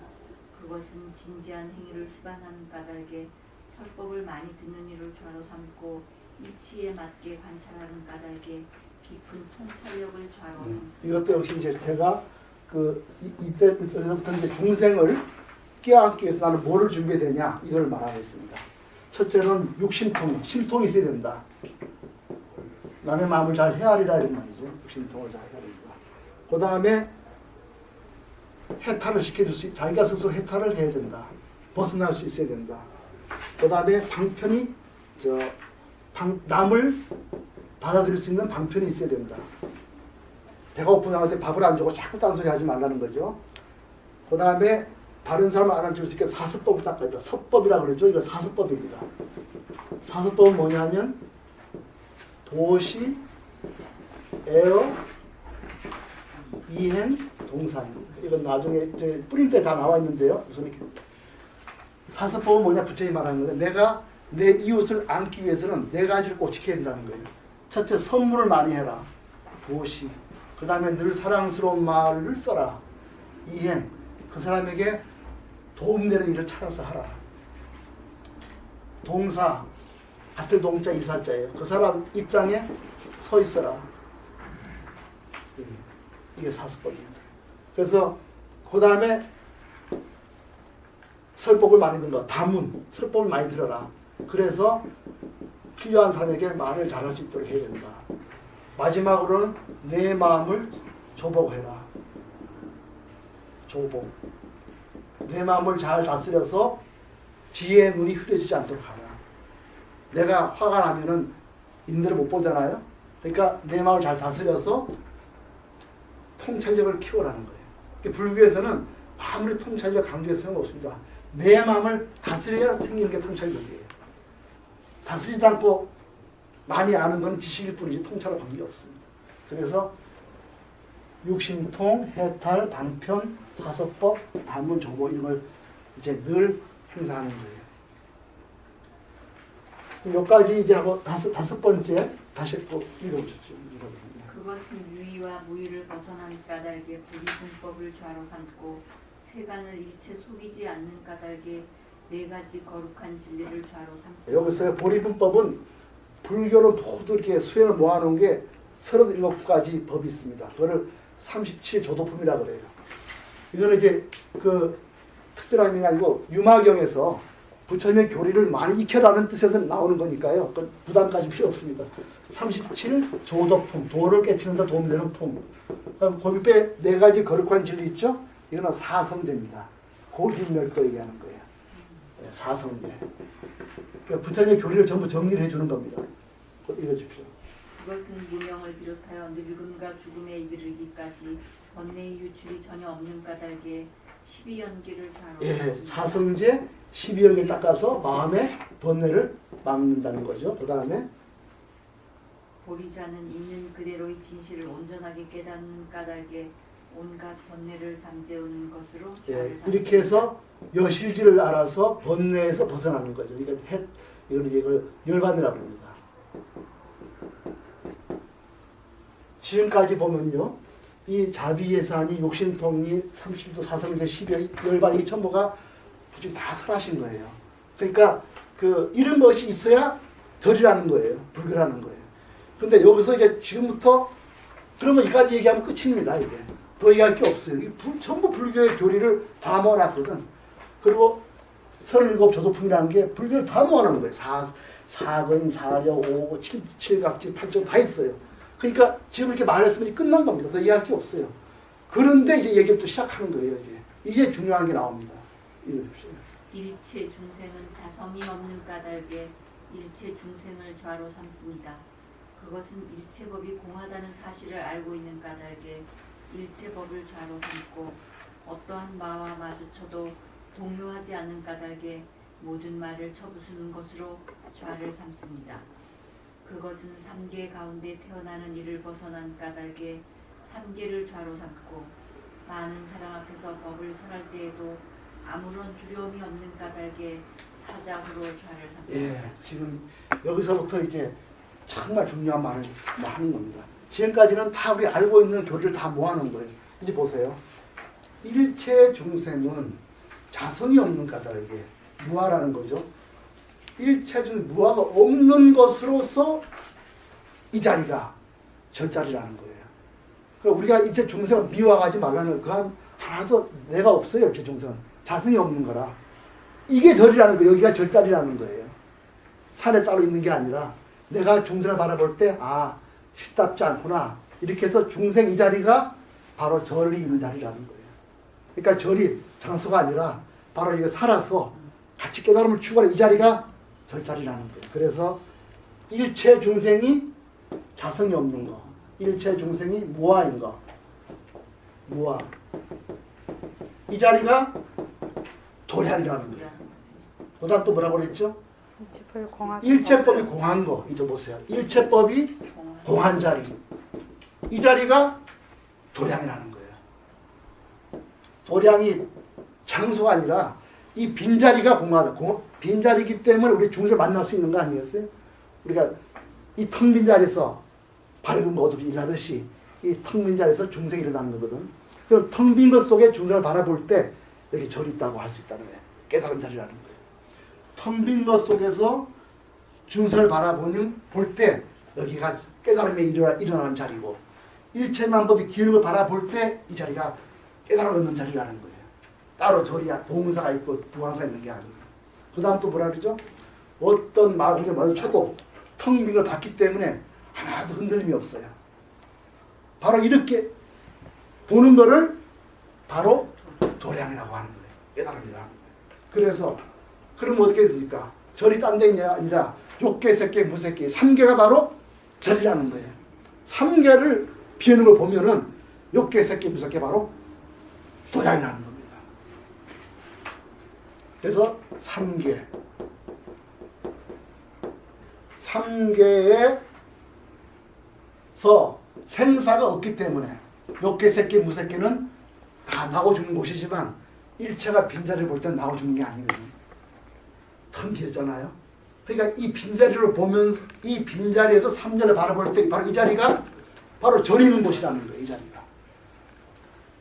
C: 그것은 진지한 행위를 수반하는 까닭에 설법을 많이 듣는 이를 좌로 삼고 이치에 맞게 관찰하는 까닭에 깊은 통찰력을 좌로 삼습니다.
A: 이것도 역시 이제 제가 이때부터 이제 중생을 끼어안기 위해서 나는 뭐를 준비해야 되냐, 이걸 말하고 있습니다. 첫째는 육신통, 심통이 있어야 된다. 남의 마음을 잘 헤아리라 이런 말이죠. 육신통을 잘 헤아리라. 그 다음에 해탈을 시켜줄 수, 자기가 스스로 해탈을 해야 된다. 벗어날 수 있어야 된다. 그 다음에 방편이 남을 받아들일 수 있는 방편이 있어야 된다. 배가 고픈 사람한테 밥을 안 주고 자꾸 딴소리 하지 말라는 거죠. 그 다음에 다른 사람을 알아줄 수 있게 사습법을 닦아야 된다. 섭법이라고 그러죠. 이거 사습법입니다. 사습법은 뭐냐면 도시, 에어, 이행, 동사입니다. 이건 나중에 제 프린트에 다 나와 있는데요. 우선 이렇게 사습법은 뭐냐, 부처님이 말하는 건데 내가 내 이웃을 안기 위해서는 네 가지를 꼭 지켜야 된다는 거예요. 첫째, 선물을 많이 해라. 도시. 그 다음에 늘 사랑스러운 말을 써라. 이행. 그 사람에게 도움되는 일을 찾아서 하라. 동사. 같은 동자 일사자예요. 그 사람 입장에 서 있어라. 이게 사수법입니다. 그래서 그 다음에 설법을 많이 들어. 다문, 설법을 많이 들어라. 그래서 필요한 사람에게 말을 잘할 수 있도록 해야 된다. 마지막으로는 내 마음을 조복해라. 조복. 내 마음을 잘 다스려서 지혜의 눈이 흐려지지 않도록 하라. 내가 화가 나면은 인내를 못 보잖아요. 그러니까 내 마음을 잘 다스려서 통찰력을 키워라는 거예요. 그러니까 불교에서는 아무리 통찰력 강조해서 소용없습니다. 내 마음을 다스려야 생기는 게 통찰력이에요. 다스리지 않고 많이 아는 건 지식일 뿐이지 통찰과 관계가 없습니다. 그래서 육신통, 해탈, 방편, 사서법, 다문, 조보 이런 걸 이제 늘 행사하는 거예요. 여기까지 이제 하고 다섯 번째 다시 또 읽어보십시오.
C: 그것은 유의와 무의를 벗어난 까닭에 불이분법을 좌로 삼고 세간을 일체 속이지 않는 까닭에 네 가지 거룩한 진리를 좌로 삼습니다.
A: 여기서 보리분법은 불교는 모두 이렇게 수행을 모아놓은 게 37가지 법이 있습니다. 그거를 37조도품이라고 그래요. 이거는 이제 그 특별한 의미가 아니고 유마경에서 부처님의 교리를 많이 익혀라는 뜻에서 나오는 거니까요. 그 부담까지 필요 없습니다. 37조도품, 도를 깨치는 데 도움이 되는 품. 그 밑에 네 가지 거룩한 진리 있죠? 이거는 사성제입니다. 고진멸도 얘기하는 거예요. 사성제. 그러니까 부처님의 교리를 전부 정리를 해주는 겁니다. 읽어주십시오.
C: 그것은 무명을 비롯하여 늙음과 죽음에 이르기까지 번뇌의 유출이 전혀 없는 까닭에 12연기를 좌로
A: 예,
C: 삼습니다.
A: 사성제 12연기를 닦아서 마음의 번뇌를 막는다는 거죠. 그 다음에
C: 보리자는 있는 그대로의 진실을 온전하게 깨닫는 까닭에 온갖 번뇌를 잠재우는 것으로
A: 예,
C: 좌를 삼습니다.
A: 이렇게 해서 여실지를 알아서 번뇌에서 벗어나는 거죠. 이걸 이제 열반이라고 합니다. 지금까지 보면요, 이 자비예산이 욕심통리 30도 사성제 12열 열반이 전부가 지금 다 설하신 거예요. 그러니까 그 이런 것이 있어야 절이라는 거예요. 불교라는 거예요. 근데 여기서 이제 지금부터 그러면 여기까지 얘기하면 끝입니다. 이게 더 얘기할 게 없어요. 전부 불교의 교리를 다 모아놨거든. 그리고 37조도품이라는 게 불교를 다 모아놓은 거예요. 사근, 사려, 오고, 칠각지, 팔정 다 있어요. 그러니까 지금 이렇게 말했으면 끝난 겁니다. 더 얘기할 게 없어요. 그런데 이제 얘기를 또 시작하는 거예요. 이게 중요한 게 나옵니다. 읽어주십시오.
C: 일체 중생은 자성이 없는 까닭에 일체 중생을 좌로 삼습니다. 그것은 일체법이 공하다는 사실을 알고 있는 까닭에 일체법을 좌로 삼고 어떠한 마와 마주쳐도 동요하지 않는 까닭에 모든 말을 쳐부수는 것으로 좌를 삼습니다. 그것은 삼계 가운데 태어나는 이를 벗어난 까닭에 삼계를 좌로 삼고 많은 사람 앞에서 법을 설할 때에도 아무런 두려움이 없는 까닭에 사자후로 좌를 삼습니다.
A: 예, 지금 여기서부터 이제 정말 중요한 말을 하는 겁니다. 지금까지는 다 우리 알고 있는 교리를 다 모아놓은 거예요. 이제 보세요. 일체 중생은 자성이 없는 까닭에 무아라는 거죠. 일체 중 무아가 없는 것으로서 이 자리가 절자리라는 거예요. 그러니까 우리가 일체 중생을 미워하지 말라는 그 하나도 내가 없어요. 일체 중생은 자성이 없는 거라. 이게 절이라는 거예요. 여기가 절자리라는 거예요. 산에 따로 있는 게 아니라 내가 중생을 바라볼 때 쉽답지 않구나. 이렇게 해서 중생 이 자리가 바로 절이 있는 자리라는 거예요. 그러니까 절이 장소가 아니라 바로 이거 살아서 같이 깨달음을 추구하는 이 자리가 절자리라는 거예요. 그래서 일체 중생이 자성이 없는 거, 일체 중생이 무아인 거, 무아. 이 자리가 도량이라는 거예요. 그 다음 또 뭐라고 그랬죠? 일체법이 공한 거. 이거 보세요. 일체법이 공한 자리. 이 자리가 도량이라는 거예요. 도량이 장소가 아니라 이 빈자리가 공하다. 빈자리이기 때문에 우리 중생을 만날 수 있는 거 아니겠어요? 우리가 이 텅 빈 자리에서 밝은 어둠이 일하듯이 이 텅 빈 자리에서 중생이 일어나는 거거든. 그럼 텅 빈 것 속에 중생을 바라볼 때 여기 절이 있다고 할 수 있다는 거예요. 깨달은 자리라는 거예요. 텅 빈 것 속에서 중생을 바라보는 볼 때 여기가 깨달음이 일어나는 자리고 일체만법이 기운을 바라볼 때 이 자리가 깨달음을 얻는 자리라는 거예요. 따로 절이야 봉사가 있고 부항사가 있는 게 아니에요. 그 다음 또 뭐라 그러죠? 어떤 마음을 마주쳐도 텅 빈 걸 봤기 때문에 하나도 흔들림이 없어요. 바로 이렇게 보는 거를 바로 도량이라고 하는 거예요. 깨달음이라는 거예요. 그래서 그러면 어떻게 됐습니까? 절이 딴 데 아니라 욕계, 색계, 무색계 3계가 바로 절이라는 거예요. 3계를 비우는 걸 보면은 욕계, 색계, 무색계 바로 도량이라는 겁니다. 그래서 3계 3계에서 생사가 없기 때문에 욕계, 색계, 무색계는 다 나고주는 곳이지만 일체가 빈자리를 볼 때 나고주는 게 아니거든요. 텅 비었잖아요. 그러니까 이 빈자리를 보면서 이 빈자리에서 3자를 바라볼 때 바로 이 자리가 바로 절 있는 곳이라는 거예요. 이 자리가.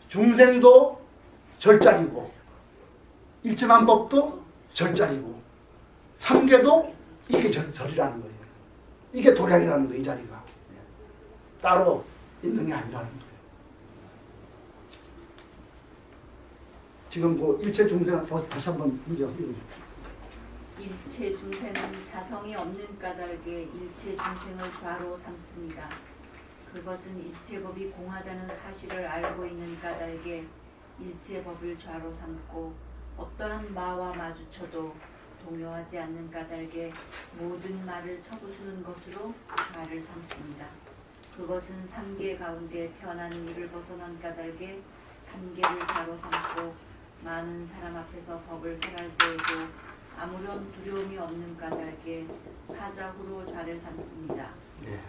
A: 중생도 절자리고 일체만법도 절자리고 3계도 이게 절이라는 거예요. 이게 도량이라는 거예요. 이 자리가. 따로 있는 게 아니라는 거예요. 지금 그 일체 중생 다시 한번 문제 읽어주십시오.
C: 일체 중생은 자성이 없는 까닭에 일체 중생을 좌로 삼습니다. 그것은 일체법이 공하다는 사실을 알고 있는 까닭에 일체법을 좌로 삼고 어떠한 마와 마주쳐도 동요하지 않는 까닭에 모든 말을 쳐부수는 것으로 좌를 삼습니다. 그것은 3계 가운데 태어나는 이를 벗어난 까닭에 3계를 좌로 삼고 많은 사람 앞에서 법을 설할 때에도 아무런 두려움이 없는 까닭에 사자후로 좌를 삼습니다.
A: 네.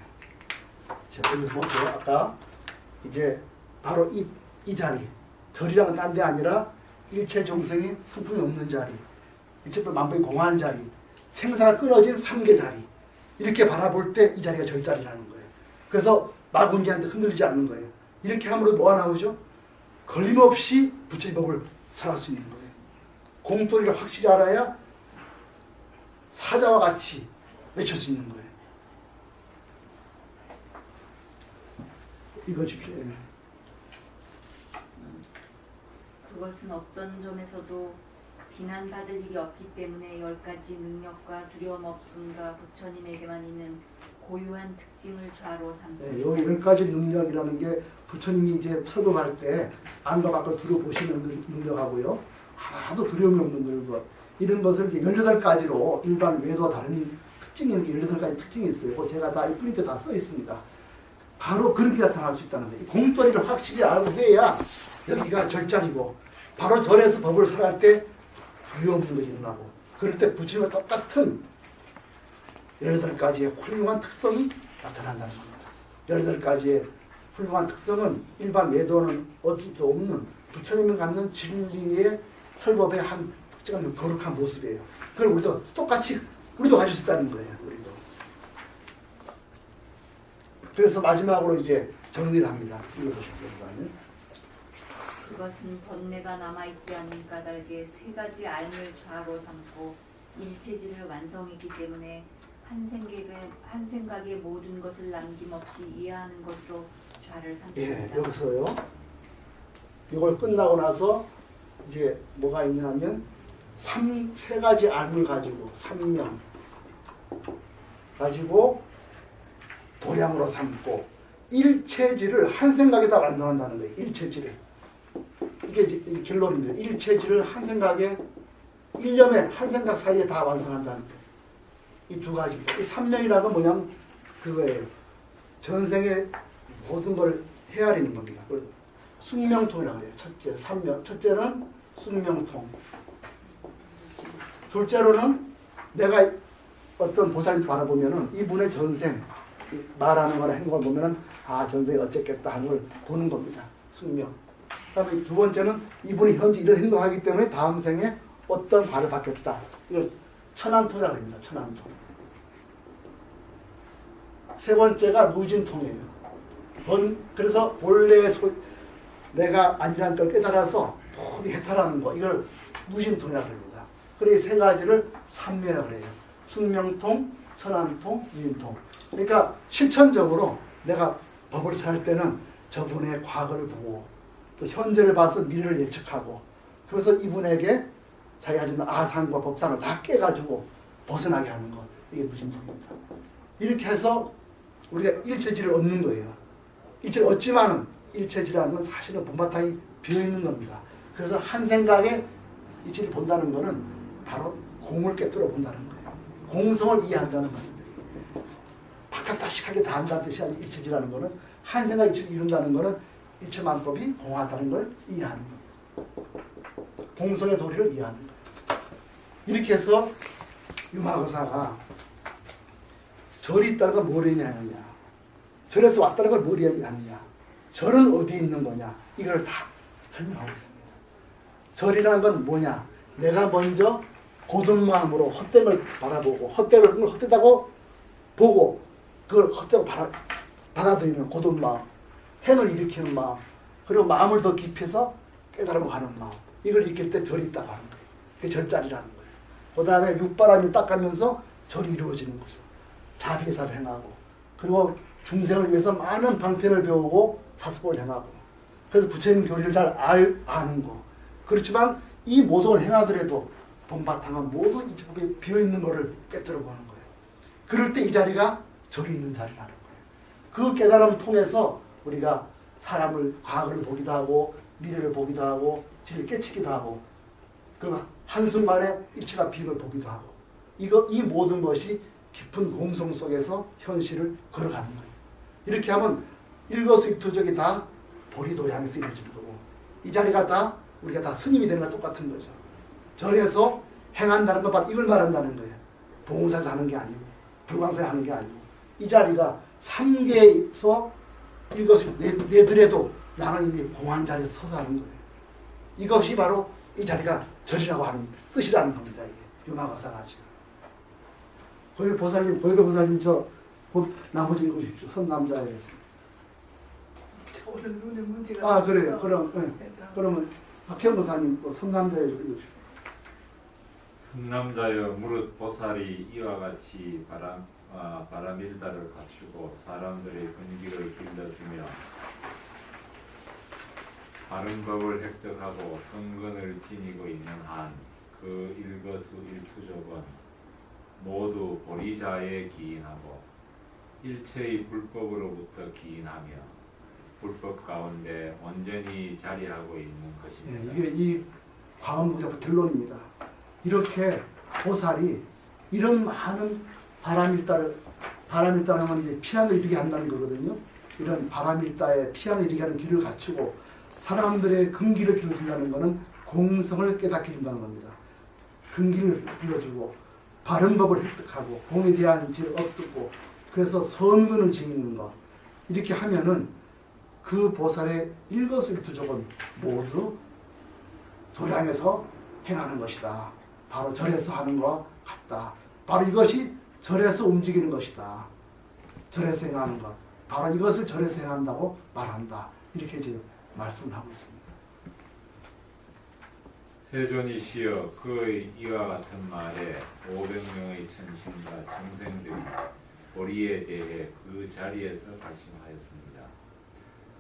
A: 자, 여기서 보세요. 아까 이제 바로 이 자리, 절이랑은 딴 데 아니라 일체 정성이 성품이 없는 자리, 일체법 만법이 공한 자리, 생사가 끊어진 3계 자리 이렇게 바라볼 때 이 자리가 절자리라는 거예요. 그래서 마군지한테 흔들리지 않는 거예요. 이렇게 함으로 뭐가 나오죠? 걸림없이 부처의 법을 살할 수 있는 거예요. 공돌이를 확실히 알아야 사자와 같이 외칠 수 있는 거예요. 읽어주십시오.
C: 그것은 어떤 점에서도 비난받을 일이 없기 때문에 10가지 능력과 두려움 없음과 부처님에게만 있는 고유한 특징을 좌로 삼습니다.
A: 여기 10가지 능력이라는 게 부처님이 이제 설법할 때 안과 밖을 들어보시는 능력하고요. 하나도 두려움이 없는 것. 이런 것을 이제 18가지로 일반 외도와 다른 특징이 있는 게 18가지 특징이 있어요. 그거 제가 다 이 프린트에 다 써 있습니다. 바로 그렇게 나타날 수 있다는 거예요. 공돌이를 확실히 알고 해야 여기가 절자리고 바로 절에서 법을 설할 때 두려움 없는 것이 일어나고 그럴 때 부처님과 똑같은 18가지의 훌륭한 특성이 나타난다는 겁니다. 18가지의 훌륭한 특성은 일반 외도는 얻을 수 없는 부처님이 갖는 진리의 설법의 한 특징은 거룩한 모습이에요. 그걸 우리도 똑같이 우리도 가질 수 있다는 거예요. 우리도. 그래서 마지막으로 이제 정리를 합니다. 읽어보시죠.
C: 그것은 번뇌가 남아있지 않는 까닭에 3가지 알을 좌로 삼고 일체질을 완성했기 때문에 한 생각에 모든 것을 남김없이 이해하는 것으로 좌를 삼습니다.
A: 예, 여기서요. 이걸 끝나고 나서 이제 뭐가 있냐면 3가지 알을 가지고 3명 가지고 도량으로 삼고 일체질을 한 생각에 다 완성한다는 거예요. 일체질을. 이게 이제 결론입니다. 일체질을 한 생각에 1년에 한 생각 사이에 다 완성한다는 거예요. 이 2가지입니다. 이 3명이라는 건 뭐냐면 그거예요. 전생에 모든 걸 헤아리는 겁니다. 숙명통이라고 그래요. 첫째, 3명. 첫째는 숙명통. 둘째로는 내가 어떤 보살님 바라보면은 이분의 전생, 말하는 거나 행동을 보면은 아, 전생에 어쨌겠다 하는 걸 보는 겁니다. 숙명. 그다음에 2번째는 이분이 현재 이런 행동하기 때문에 다음 생에 어떤 발을 받겠다. 이걸 천안통이라고 합니다. 천안통. 3번째가 누진통이에요. 그래서 본래의 내가 아니라는 걸 깨달아서 모두 해탈하는 거. 이걸 누진통이라고 합니다. 그래서 이 3가지를 삼매라고 해요. 숙명통, 선한통, 유인통. 그러니까 실천적으로 내가 법을 살 때는 저분의 과거를 보고 또 현재를 봐서 미래를 예측하고 그래서 이분에게 자기가 가지고 있는 아상과 법상을 다 깨가지고 벗어나게 하는 것. 이게 무심성입니다. 이렇게 해서 우리가 일체질을 얻는 거예요. 일체를 얻지만은 일체질이라는 건 사실은 본바탕이 비어있는 겁니다. 그래서 한 생각에 일체를 본다는 것은 바로 공을 깨뜨려 본다는 거예요. 공성을 이해한다는 말입니다. 박학다식하게 다 한다는 뜻이 아니라 일체질이라는 것은 한 생각 일체를 이룬다는 것은 일체만법이 공하다는 걸 이해하는 거예요. 공성의 도리를 이해하는 거예요. 이렇게 해서 유마거사가 절이 있다는 걸 뭘 의미하느냐, 절에서 왔다는 걸 뭘 의미하느냐, 절은 어디 있는 거냐, 이걸 다 설명하고 있습니다. 절이라는 건 뭐냐, 내가 먼저 고든 마음으로 헛된 걸 바라보고 헛된 걸 헛되다고 보고 그걸 헛되고 받아들이는 고든 마음, 행을 일으키는 마음, 그리고 마음을 더 깊이 해서 깨달음을 하는 마음, 이걸 일으킬 때 절이 있다고 하는 거예요. 그게 절자리라는 거예요. 그 다음에 육바람을 닦으면서 절이 이루어지는 거죠. 자비사를 행하고 그리고 중생을 위해서 많은 방편을 배우고 사스법을 행하고 그래서 부처님 교리를 잘 아는 거. 그렇지만 이 모든 행하더라도 본바탕은 모두 이 법에 비어있는 것을 깨뜨려 보는 거예요. 그럴 때 이 자리가 절이 있는 자리라는 거예요. 그 깨달음을 통해서 우리가 사람을 과거를 보기도 하고 미래를 보기도 하고 진리를 깨치기도 하고 그 한순간에 이치가 비임을 보기도 하고 이 모든 것이 깊은 공성 속에서 현실을 걸어가는 거예요. 이렇게 하면 일거수일투족이 다 보리도량에서 이루어지는 거고 이 자리가 다 우리가 다 스님이 되는 거 똑같은 거죠. 절에서 행한다는 건 바로 이걸 말한다는 거예요. 봉사에서 하는 게 아니고 불광사에 하는 게 아니고 이 자리가 3계에서 일거수 내더라도 나는 이미 공한 자리에서 서서 하는 거예요. 이것이 바로 이 자리가 절이라고 하는 뜻이라는 겁니다. 이게 유마거사가 지금. 고일배 보살님 저 나머지 읽으십시오. 선남자에서.
E: 오늘 눈에 문제가
A: 아 그래요.
E: 있어서.
A: 그럼 그러면 박현 보사님 선남자에 읽으십시오.
F: 선남자여 무릇 보살이 이와 같이 바람일다를 갖추고 사람들의 근기를 길러주며 바른 법을 획득하고 성근을 지니고 있는 한 그 일거수일투족은 모두 보리자에 기인하고 일체의 불법으로부터 기인하며 불법 가운데 온전히 자리하고 있는 것입니다.
A: 이게 이 광원무적 결론입니다. 이렇게 보살이 이런 많은 바람일다를 하면 이제 피안을 이루게 한다는 거거든요. 이런 바람일다에 피안을 이루게 하는 길을 갖추고 사람들의 근기를 길러준다는 것은 공성을 깨닫게 준다는 겁니다. 근기를 길러주고 바른 법을 획득하고 공에 대한 지혜를 얻고 그래서 선근을 지니는 것 이렇게 하면은 그 보살의 일거수일투족은 모두 도량에서 행하는 것이다. 바로 절에서 하는 것 같다. 바로 이것이 절에서 움직이는 것이다. 절에서 행하는 것. 바로 이것을 절에서 행한다고 말한다. 이렇게 지금 말씀을 하고 있습니다.
F: 세존이시여 그 이와 같은 말에 500명의 천신과 정생들이 보리에 대해 그 자리에서 발심하였습니다.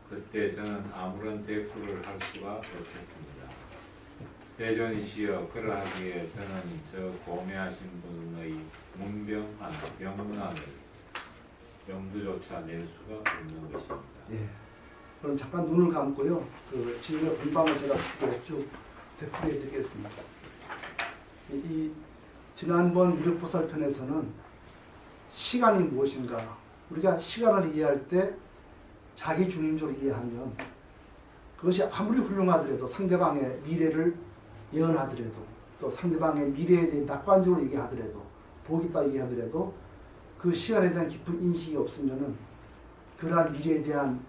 F: 그때 저는 아무런 대꾸를 할 수가 없었습니다. 세존이시여 그러하기에 저는 저 고매하신 분의 문병한 병문안을 염두조차 낼 수가 없는 것입니다.
A: 예. 그럼 잠깐 눈을 감고요. 그 지금의 본방을 제가 쭉 되풀이해 드리겠습니다. 이 지난번 무력보살 편에서는 시간이 무엇인가 우리가 시간을 이해할 때 자기 중심적으로 이해하면 그것이 아무리 훌륭하더라도 상대방의 미래를 예언하더라도 또 상대방의 미래에 대해 낙관적으로 얘기하더라도 복이 있다 얘기하더라도 그 시간에 대한 깊은 인식이 없으면은 그러한 미래에 대한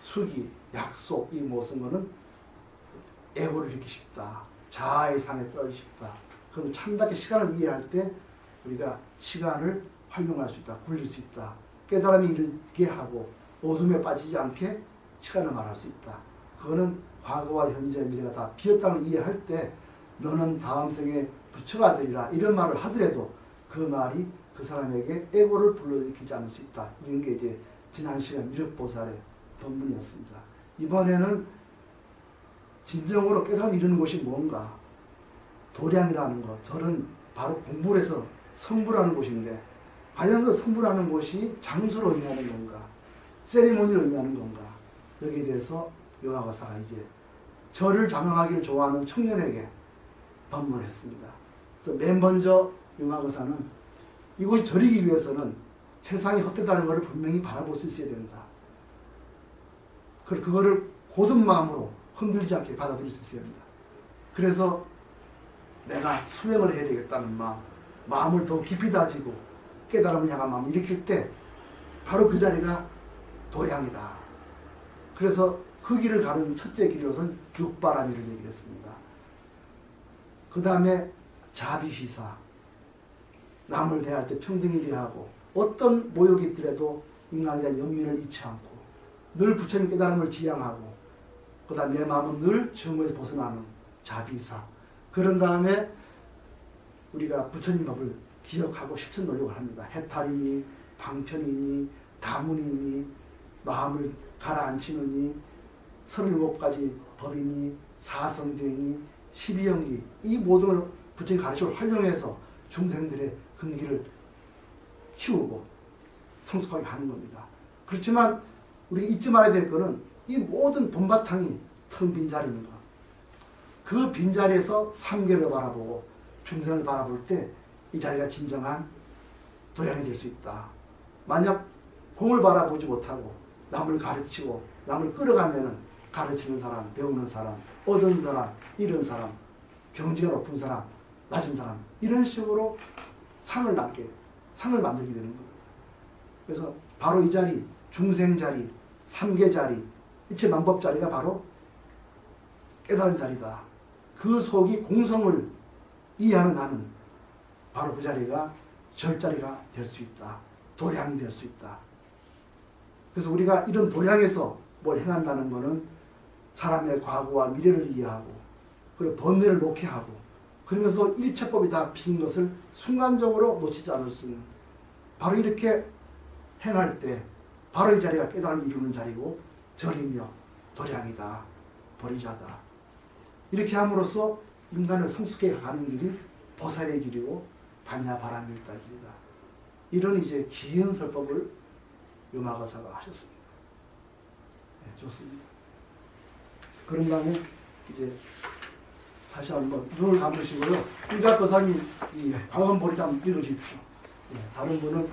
A: 수기, 약속 이 모습은 거는 애고를 잃기 쉽다. 자아의 상에 떨어지기 쉽다. 그럼 참답게 시간을 이해할 때 우리가 시간을 활용할 수 있다. 굴릴 수 있다. 깨달음이 이르게 하고 어둠에 빠지지 않게 시간을 말할 수 있다. 그거는 과거와 현재, 미래가 다 비었다는 걸 이해할 때 너는 다음 생에 부처가 되리라 이런 말을 하더라도 그 말이 그 사람에게 애고를 불러일으키지 않을 수 있다. 이런 게 이제 지난 시간 미륵보살의 본문이었습니다. 이번에는 진정으로 깨달음을 이루는 것이 뭔가? 도량이라는 것, 절은 바로 공부를 해서 성불하는 곳인데 과연 그 성불하는 곳이 장소를 의미하는 건가? 세리머니를 의미하는 건가? 여기에 대해서 요하가사가 이제 절을 장악하기를 좋아하는 청년에게 반문을 했습니다. 그래서 맨 먼저 요하가사는 이곳이 절이기 위해서는 세상이 헛되다는 것을 분명히 바라볼 수 있어야 된다. 그거를 고든 마음으로 흔들리지 않게 받아들일 수 있어야 된다. 그래서 내가 수행을 해야 되겠다는 마음을 더 깊이 다지고 깨달음을 향한 마음을 일으킬 때 바로 그 자리가 도량이다. 그래서 그 길을 가는 첫째 길로서는 육바라밀을 얘기를 했습니다. 그 다음에 자비휘사, 남을 대할 때 평등히 대하고 어떤 모욕이 있더라도 인간에 대한 연민을 잃지 않고 늘 부처님 깨달음을 지향하고 그 다음 내 마음은 늘 증오에서 벗어나는 자비휘사. 그런 다음에 우리가 부처님 법을 기억하고 실천 노력을 합니다. 해탈이니 방편이니 다문이니 마음을 가라앉히느니 37가지 법이니 사성쟁이 12연기 이 모든 부처님 가르침을 활용해서 중생들의 근기를 키우고 성숙하게 하는 겁니다. 그렇지만 우리가 잊지 말아야 될 것은 이 모든 본바탕이 텅 빈 자리인 것. 그 빈자리에서 삼계를 바라보고 중생을 바라볼 때 이 자리가 진정한 도량이 될 수 있다. 만약 공을 바라보지 못하고 남을 가르치고 남을 끌어가면은 가르치는 사람, 배우는 사람, 얻은 사람, 잃은 사람, 경지가 높은 사람, 낮은 사람 이런 식으로 상을 만들게 되는 겁니다. 그래서 바로 이 자리, 중생 자리, 삼계 자리, 일체 만법 자리가 바로 깨달은 자리다. 그 속이 공성을 이해하는 나는 바로 그 자리가 절자리가 될 수 있다. 도량이 될 수 있다. 그래서 우리가 이런 도량에서 뭘 행한다는 것은 사람의 과거와 미래를 이해하고 그리고 번뇌를 놓게 하고 그러면서 일체법이 다 빈 것을 순간적으로 놓치지 않을 수 있는 바로 이렇게 행할 때 바로 이 자리가 깨달음을 이루는 자리고 절이며 도량이다. 보리자다. 이렇게 함으로써 인간을 성숙해 가는 길이 보살의 길이고 반야바라밀다 길이다. 이런 이제 기현설법을 요마가사가 하셨습니다. 네, 좋습니다. 그런 다음에 이제 다시 한번 눈을 감으시고요. 일가거사님 이 광원보리자 한번 읽어주십시오. 네, 다른 분은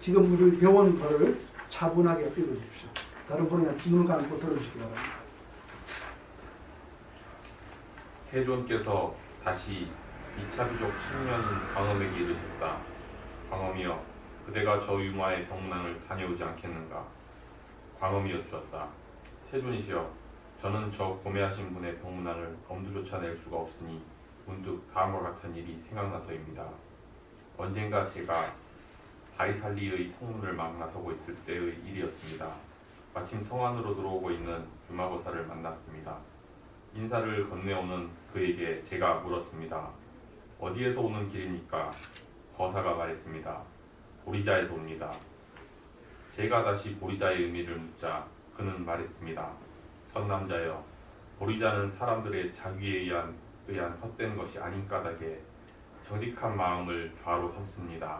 A: 지금 우리 배운 거를 차분하게 읽어주십시오. 다른 분은 그냥 눈을 감고 들어주시기 바랍니다.
E: 세존께서 다시 2차 비족 청년인 광엄에게 이르셨다. 광엄이여, 그대가 저 유마의 병난을 다녀오지 않겠는가? 광엄이 여쭈었다. 세존이시여, 저는 저 고매하신 분의 병문안을 엄두조차 낼 수가 없으니 문득 다음과 같은 일이 생각나서입니다. 언젠가 제가 다이살리의 성문을 막 나서고 있을 때의 일이었습니다. 마침 성 안으로 들어오고 있는 유마거사를 만났습니다. 인사를 건네오는 그에게 제가 물었습니다. 어디에서 오는 길입니까? 거사가 말했습니다. 보리자에서 옵니다. 제가 다시 보리자의 의미를 묻자 그는 말했습니다. 선남자여, 보리자는 사람들의 자기에 의한 헛된 것이 아닌 까닭에 정직한 마음을 좌로 삼습니다.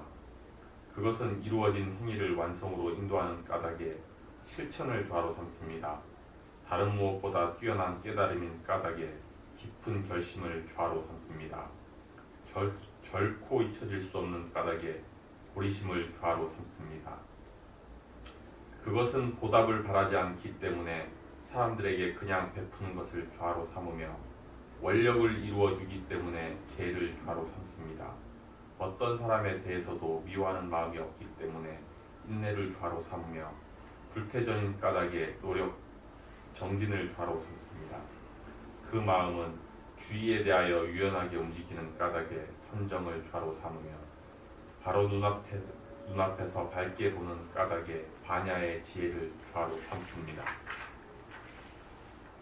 E: 그것은 이루어진 행위를 완성으로 인도하는 까닭에 실천을 좌로 삼습니다. 다른 무엇보다 뛰어난 깨달음인 까닭에 깊은 결심을 좌로 삼습니다. 결코 잊혀질 수 없는 까닭에 고리심을 좌로 삼습니다. 그것은 보답을 바라지 않기 때문에 사람들에게 그냥 베푸는 것을 좌로 삼으며 원력을 이루어주기 때문에 계를 좌로 삼습니다. 어떤 사람에 대해서도 미워하는 마음이 없기 때문에 인내를 좌로 삼으며 불태전인 까닭에 노력, 정진을 좌로 삼습니다. 그 마음은 주의에 대하여 유연하게 움직이는 까닭에 선정을 좌로 삼으며 바로 눈앞에서 밝게 보는 까닭에 반야의 지혜를 좌로 삼습니다.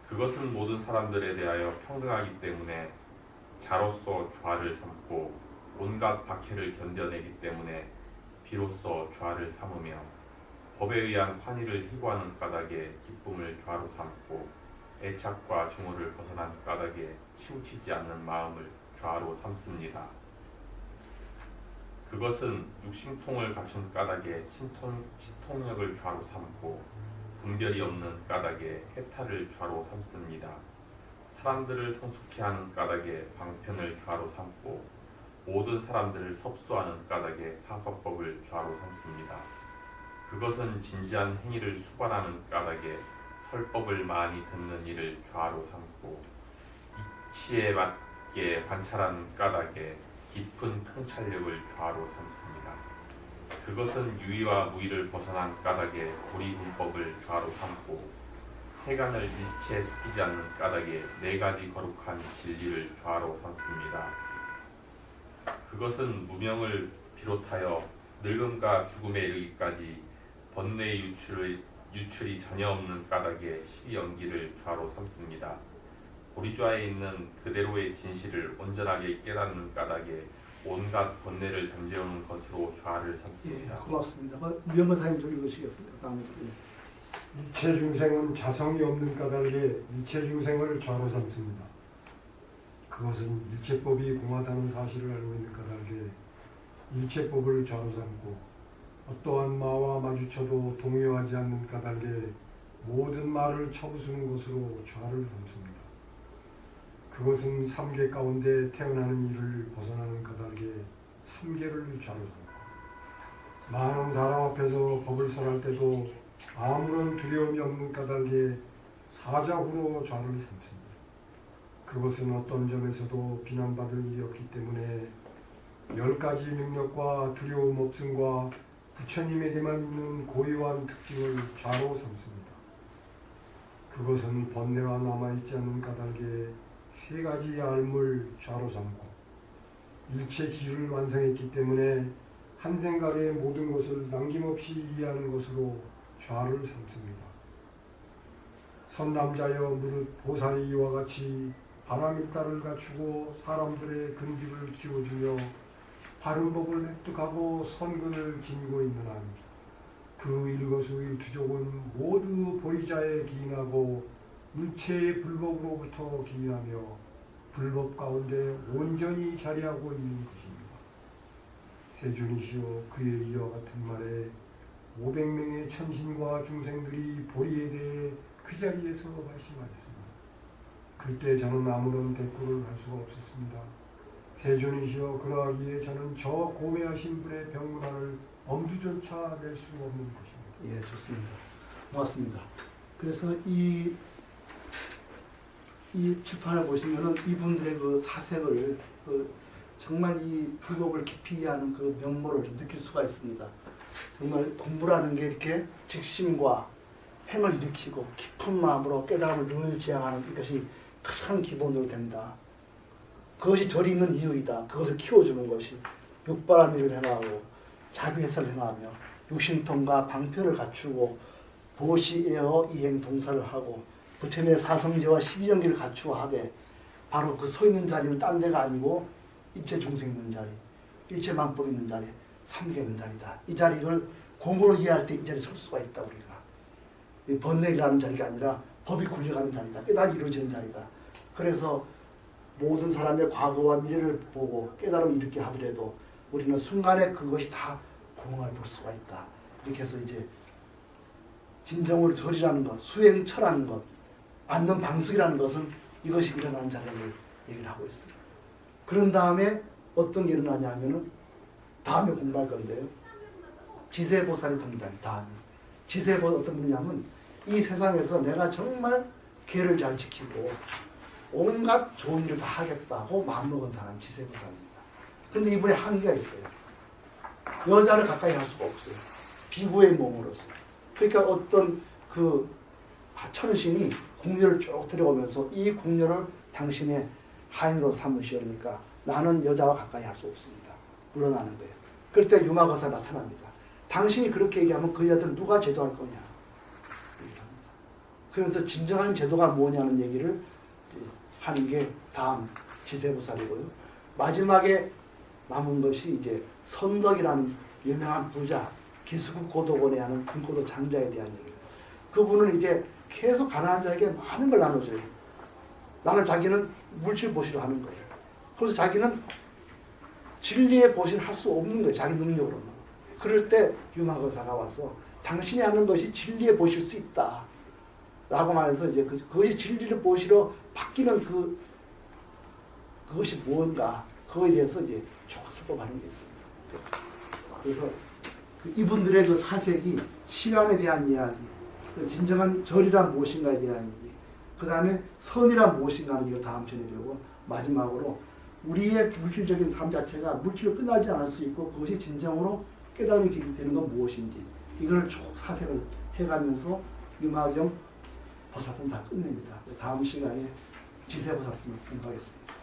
E: 그것은 모든 사람들에 대하여 평등하기 때문에 자로서 좌를 삼고 온갖 박해를 견뎌내기 때문에 비로소 좌를 삼으며 법에 의한 환희를 희구하는 까닭에 기쁨을 좌로 삼고 애착과 증오를 벗어난 까닭에 치우치지 않는 마음을 좌로 삼습니다. 그것은 육신통을 갖춘 까닭에 신통력을 좌로 삼고 분별이 없는 까닭에 해탈을 좌로 삼습니다. 사람들을 성숙케 하는 까닭에 방편을 좌로 삼고 모든 사람들을 섭수하는 까닭에 사서법을 좌로 삼습니다. 그것은 진지한 행위를 수반하는 까닭에 설법을 많이 듣는 일을 좌로 삼고 이치에 맞게 관찰하는 까닭에 깊은 통찰력을 좌로 삼습니다. 그것은 유의와 무의를 벗어난 까닭에 도리분법을 좌로 삼고 세간을 일체 속이지 않는 까닭에 네 가지 거룩한 진리를 좌로 삼습니다. 그것은 무명을 비롯하여 늙음과 죽음에 이르기까지 번뇌의 유출이 전혀 없는 까닭에 시연기를 좌로 삼습니다. 보리좌에 있는 그대로의 진실을 온전하게 깨닫는 까닭에 온갖 번뇌를 잠재우는 것으로 좌를
A: 예,
E: 삼습니다.
A: 고맙습니다. 유영건사님 좀 읽으시겠습니까? 다음에.
D: 일체 중생은 자성이 없는 까닭에 일체 중생을 좌로 삼습니다. 그것은 일체법이 공하다는 사실을 알고 있는 까닭에 일체법을 좌로 삼고 어떠한 마와 마주쳐도 동요하지 않는 까닭에 모든 말을 쳐부수는 것으로 좌를 삼습니다. 그것은 삼계 가운데 태어나는 일을 벗어나는 까닭에 삼계를 좌로 삼고 많은 사람 앞에서 법을 설할 때도 아무런 두려움이 없는 까닭에 사자후로 좌를 삼습니다. 그것은 어떤 점에서도 비난받을 일이 없기 때문에 10가지 능력과 두려움 없음과 부처님에게만 있는 고유한 특징을 좌로 삼습니다. 그것은 번뇌와 남아있지 않는 까닭에 3가지 알물 좌로 삼고 일체 지를 완성했기 때문에 한 생각에 모든 것을 남김없이 이해하는 것으로 좌를 삼습니다. 선남자여 무릇 보살이 이와 같이 바람일다를 갖추고 사람들의 근기를 키워주며 바른 법을 획득하고 선근을 지니고 있는 한 그 일거수일투족은 모두 보리자에 기인하고 일체의 불법으로부터 기인하며 불법 가운데 온전히 자리하고 있는 것입니다. 세존이시여 그의 이와 같은 말에 500명의 천신과 중생들이 보리에 대해 그 자리에서 말씀하였습니다. 그때 저는 아무런 대꾸를 할 수가 없었습니다. 세존이시여 그러하기에 저는 저 고매하신 분의 병문안을 엄두조차 낼 수 없는 것입니다.
A: 예, 좋습니다. 고맙습니다. 그래서 이 칠판을 보시면은 이분들의 그 사색을 정말 이 불법을 깊이 이해하는 그 면모를 좀 느낄 수가 있습니다. 정말 공부라는 게 이렇게 직심과 행을 일으키고 깊은 마음으로 깨달음을 늘 지향하는 이것이 가장 기본으로 된다. 그것이 절이 있는 이유이다. 그것을 키워주는 것이 육바란 일을 행하고 자비해설을 행하며 육신통과 방편을 갖추고 보시에어 이행 동사를 하고 부처님의 사성제와 12연기를 갖추어 하되 바로 그 서 있는 자리는 딴 데가 아니고 일체 중생 있는 자리, 일체 만법 있는 자리, 삼계 있는 자리다. 이 자리를 공부로 이해할 때 이 자리에 설 수가 있다. 우리가 이 번뇌라는 자리가 아니라 법이 굴려가는 자리다. 깨달음이 이루어지는 자리다. 그래서 모든 사람의 과거와 미래를 보고 깨달음을 일으키게 하더라도 우리는 순간에 그것이 다 공을 볼 수가 있다. 이렇게 해서 이제 진정으로 절이라는 것, 수행처라는 것, 앉는 방식이라는 것은 이것이 일어나는 자리를 얘기를 하고 있습니다. 그런 다음에 어떤 게 일어나냐 하면은 다음에 공부할 건데요. 지세보살이 등장. 다음에 지세보살 어떤 분이냐면 이 세상에서 내가 정말 계를 잘 지키고 온갖 좋은 일을 다 하겠다고 마음먹은 사람이 지세보살입니다. 근데 이분에 한계가 있어요. 여자를 가까이 할 수가 없어요. 비구의 몸으로서. 그러니까 어떤 그 천신이 궁녀를 쭉 들여오면서 이 궁녀를 당신의 하인으로 삼으시려니까 나는 여자와 가까이 할 수 없습니다. 물러나는 거예요. 그럴 때 유마거사 나타납니다. 당신이 그렇게 얘기하면 그 여자들 누가 제도할 거냐. 그래서 진정한 제도가 뭐냐는 얘기를 하는 게 다음 지세보살이고요. 마지막에 남은 것이 이제 선덕이라는 유명한 부자, 기수국 고도원에 하는 금고도 장자에 대한 얘기예요. 그분은 이제 계속 가난한 자에게 많은 걸 나눠줘요. 나는 자기는 물질 보시를 하는 거예요. 그래서 자기는 진리의 보시를 할 수 없는 거예요. 자기 능력으로는. 그럴 때 유마거사가 와서 당신이 하는 것이 진리의 보실 수 있다. 라고 말해서 이제 그것이 진리를 보시러 바뀌는 그것이 무언가, 그거에 대해서 이제 조사법하는 게 있습니다. 그래서 이분들의 그 사색이 시간에 대한 이야기, 진정한 절이란 무엇인가에 대한 얘기, 그 다음에 선이란 무엇인가 하는 얘기를 다음 주에 배우고, 마지막으로 우리의 물질적인 삶 자체가 물질로 끝나지 않을 수 있고 그것이 진정으로 깨달음이 길이 되는 건 무엇인지 이걸 쭉 사색을 해가면서 유마경 보살품 다 끝냅니다. 다음 시간에 지세보살품을 공부하겠습니다.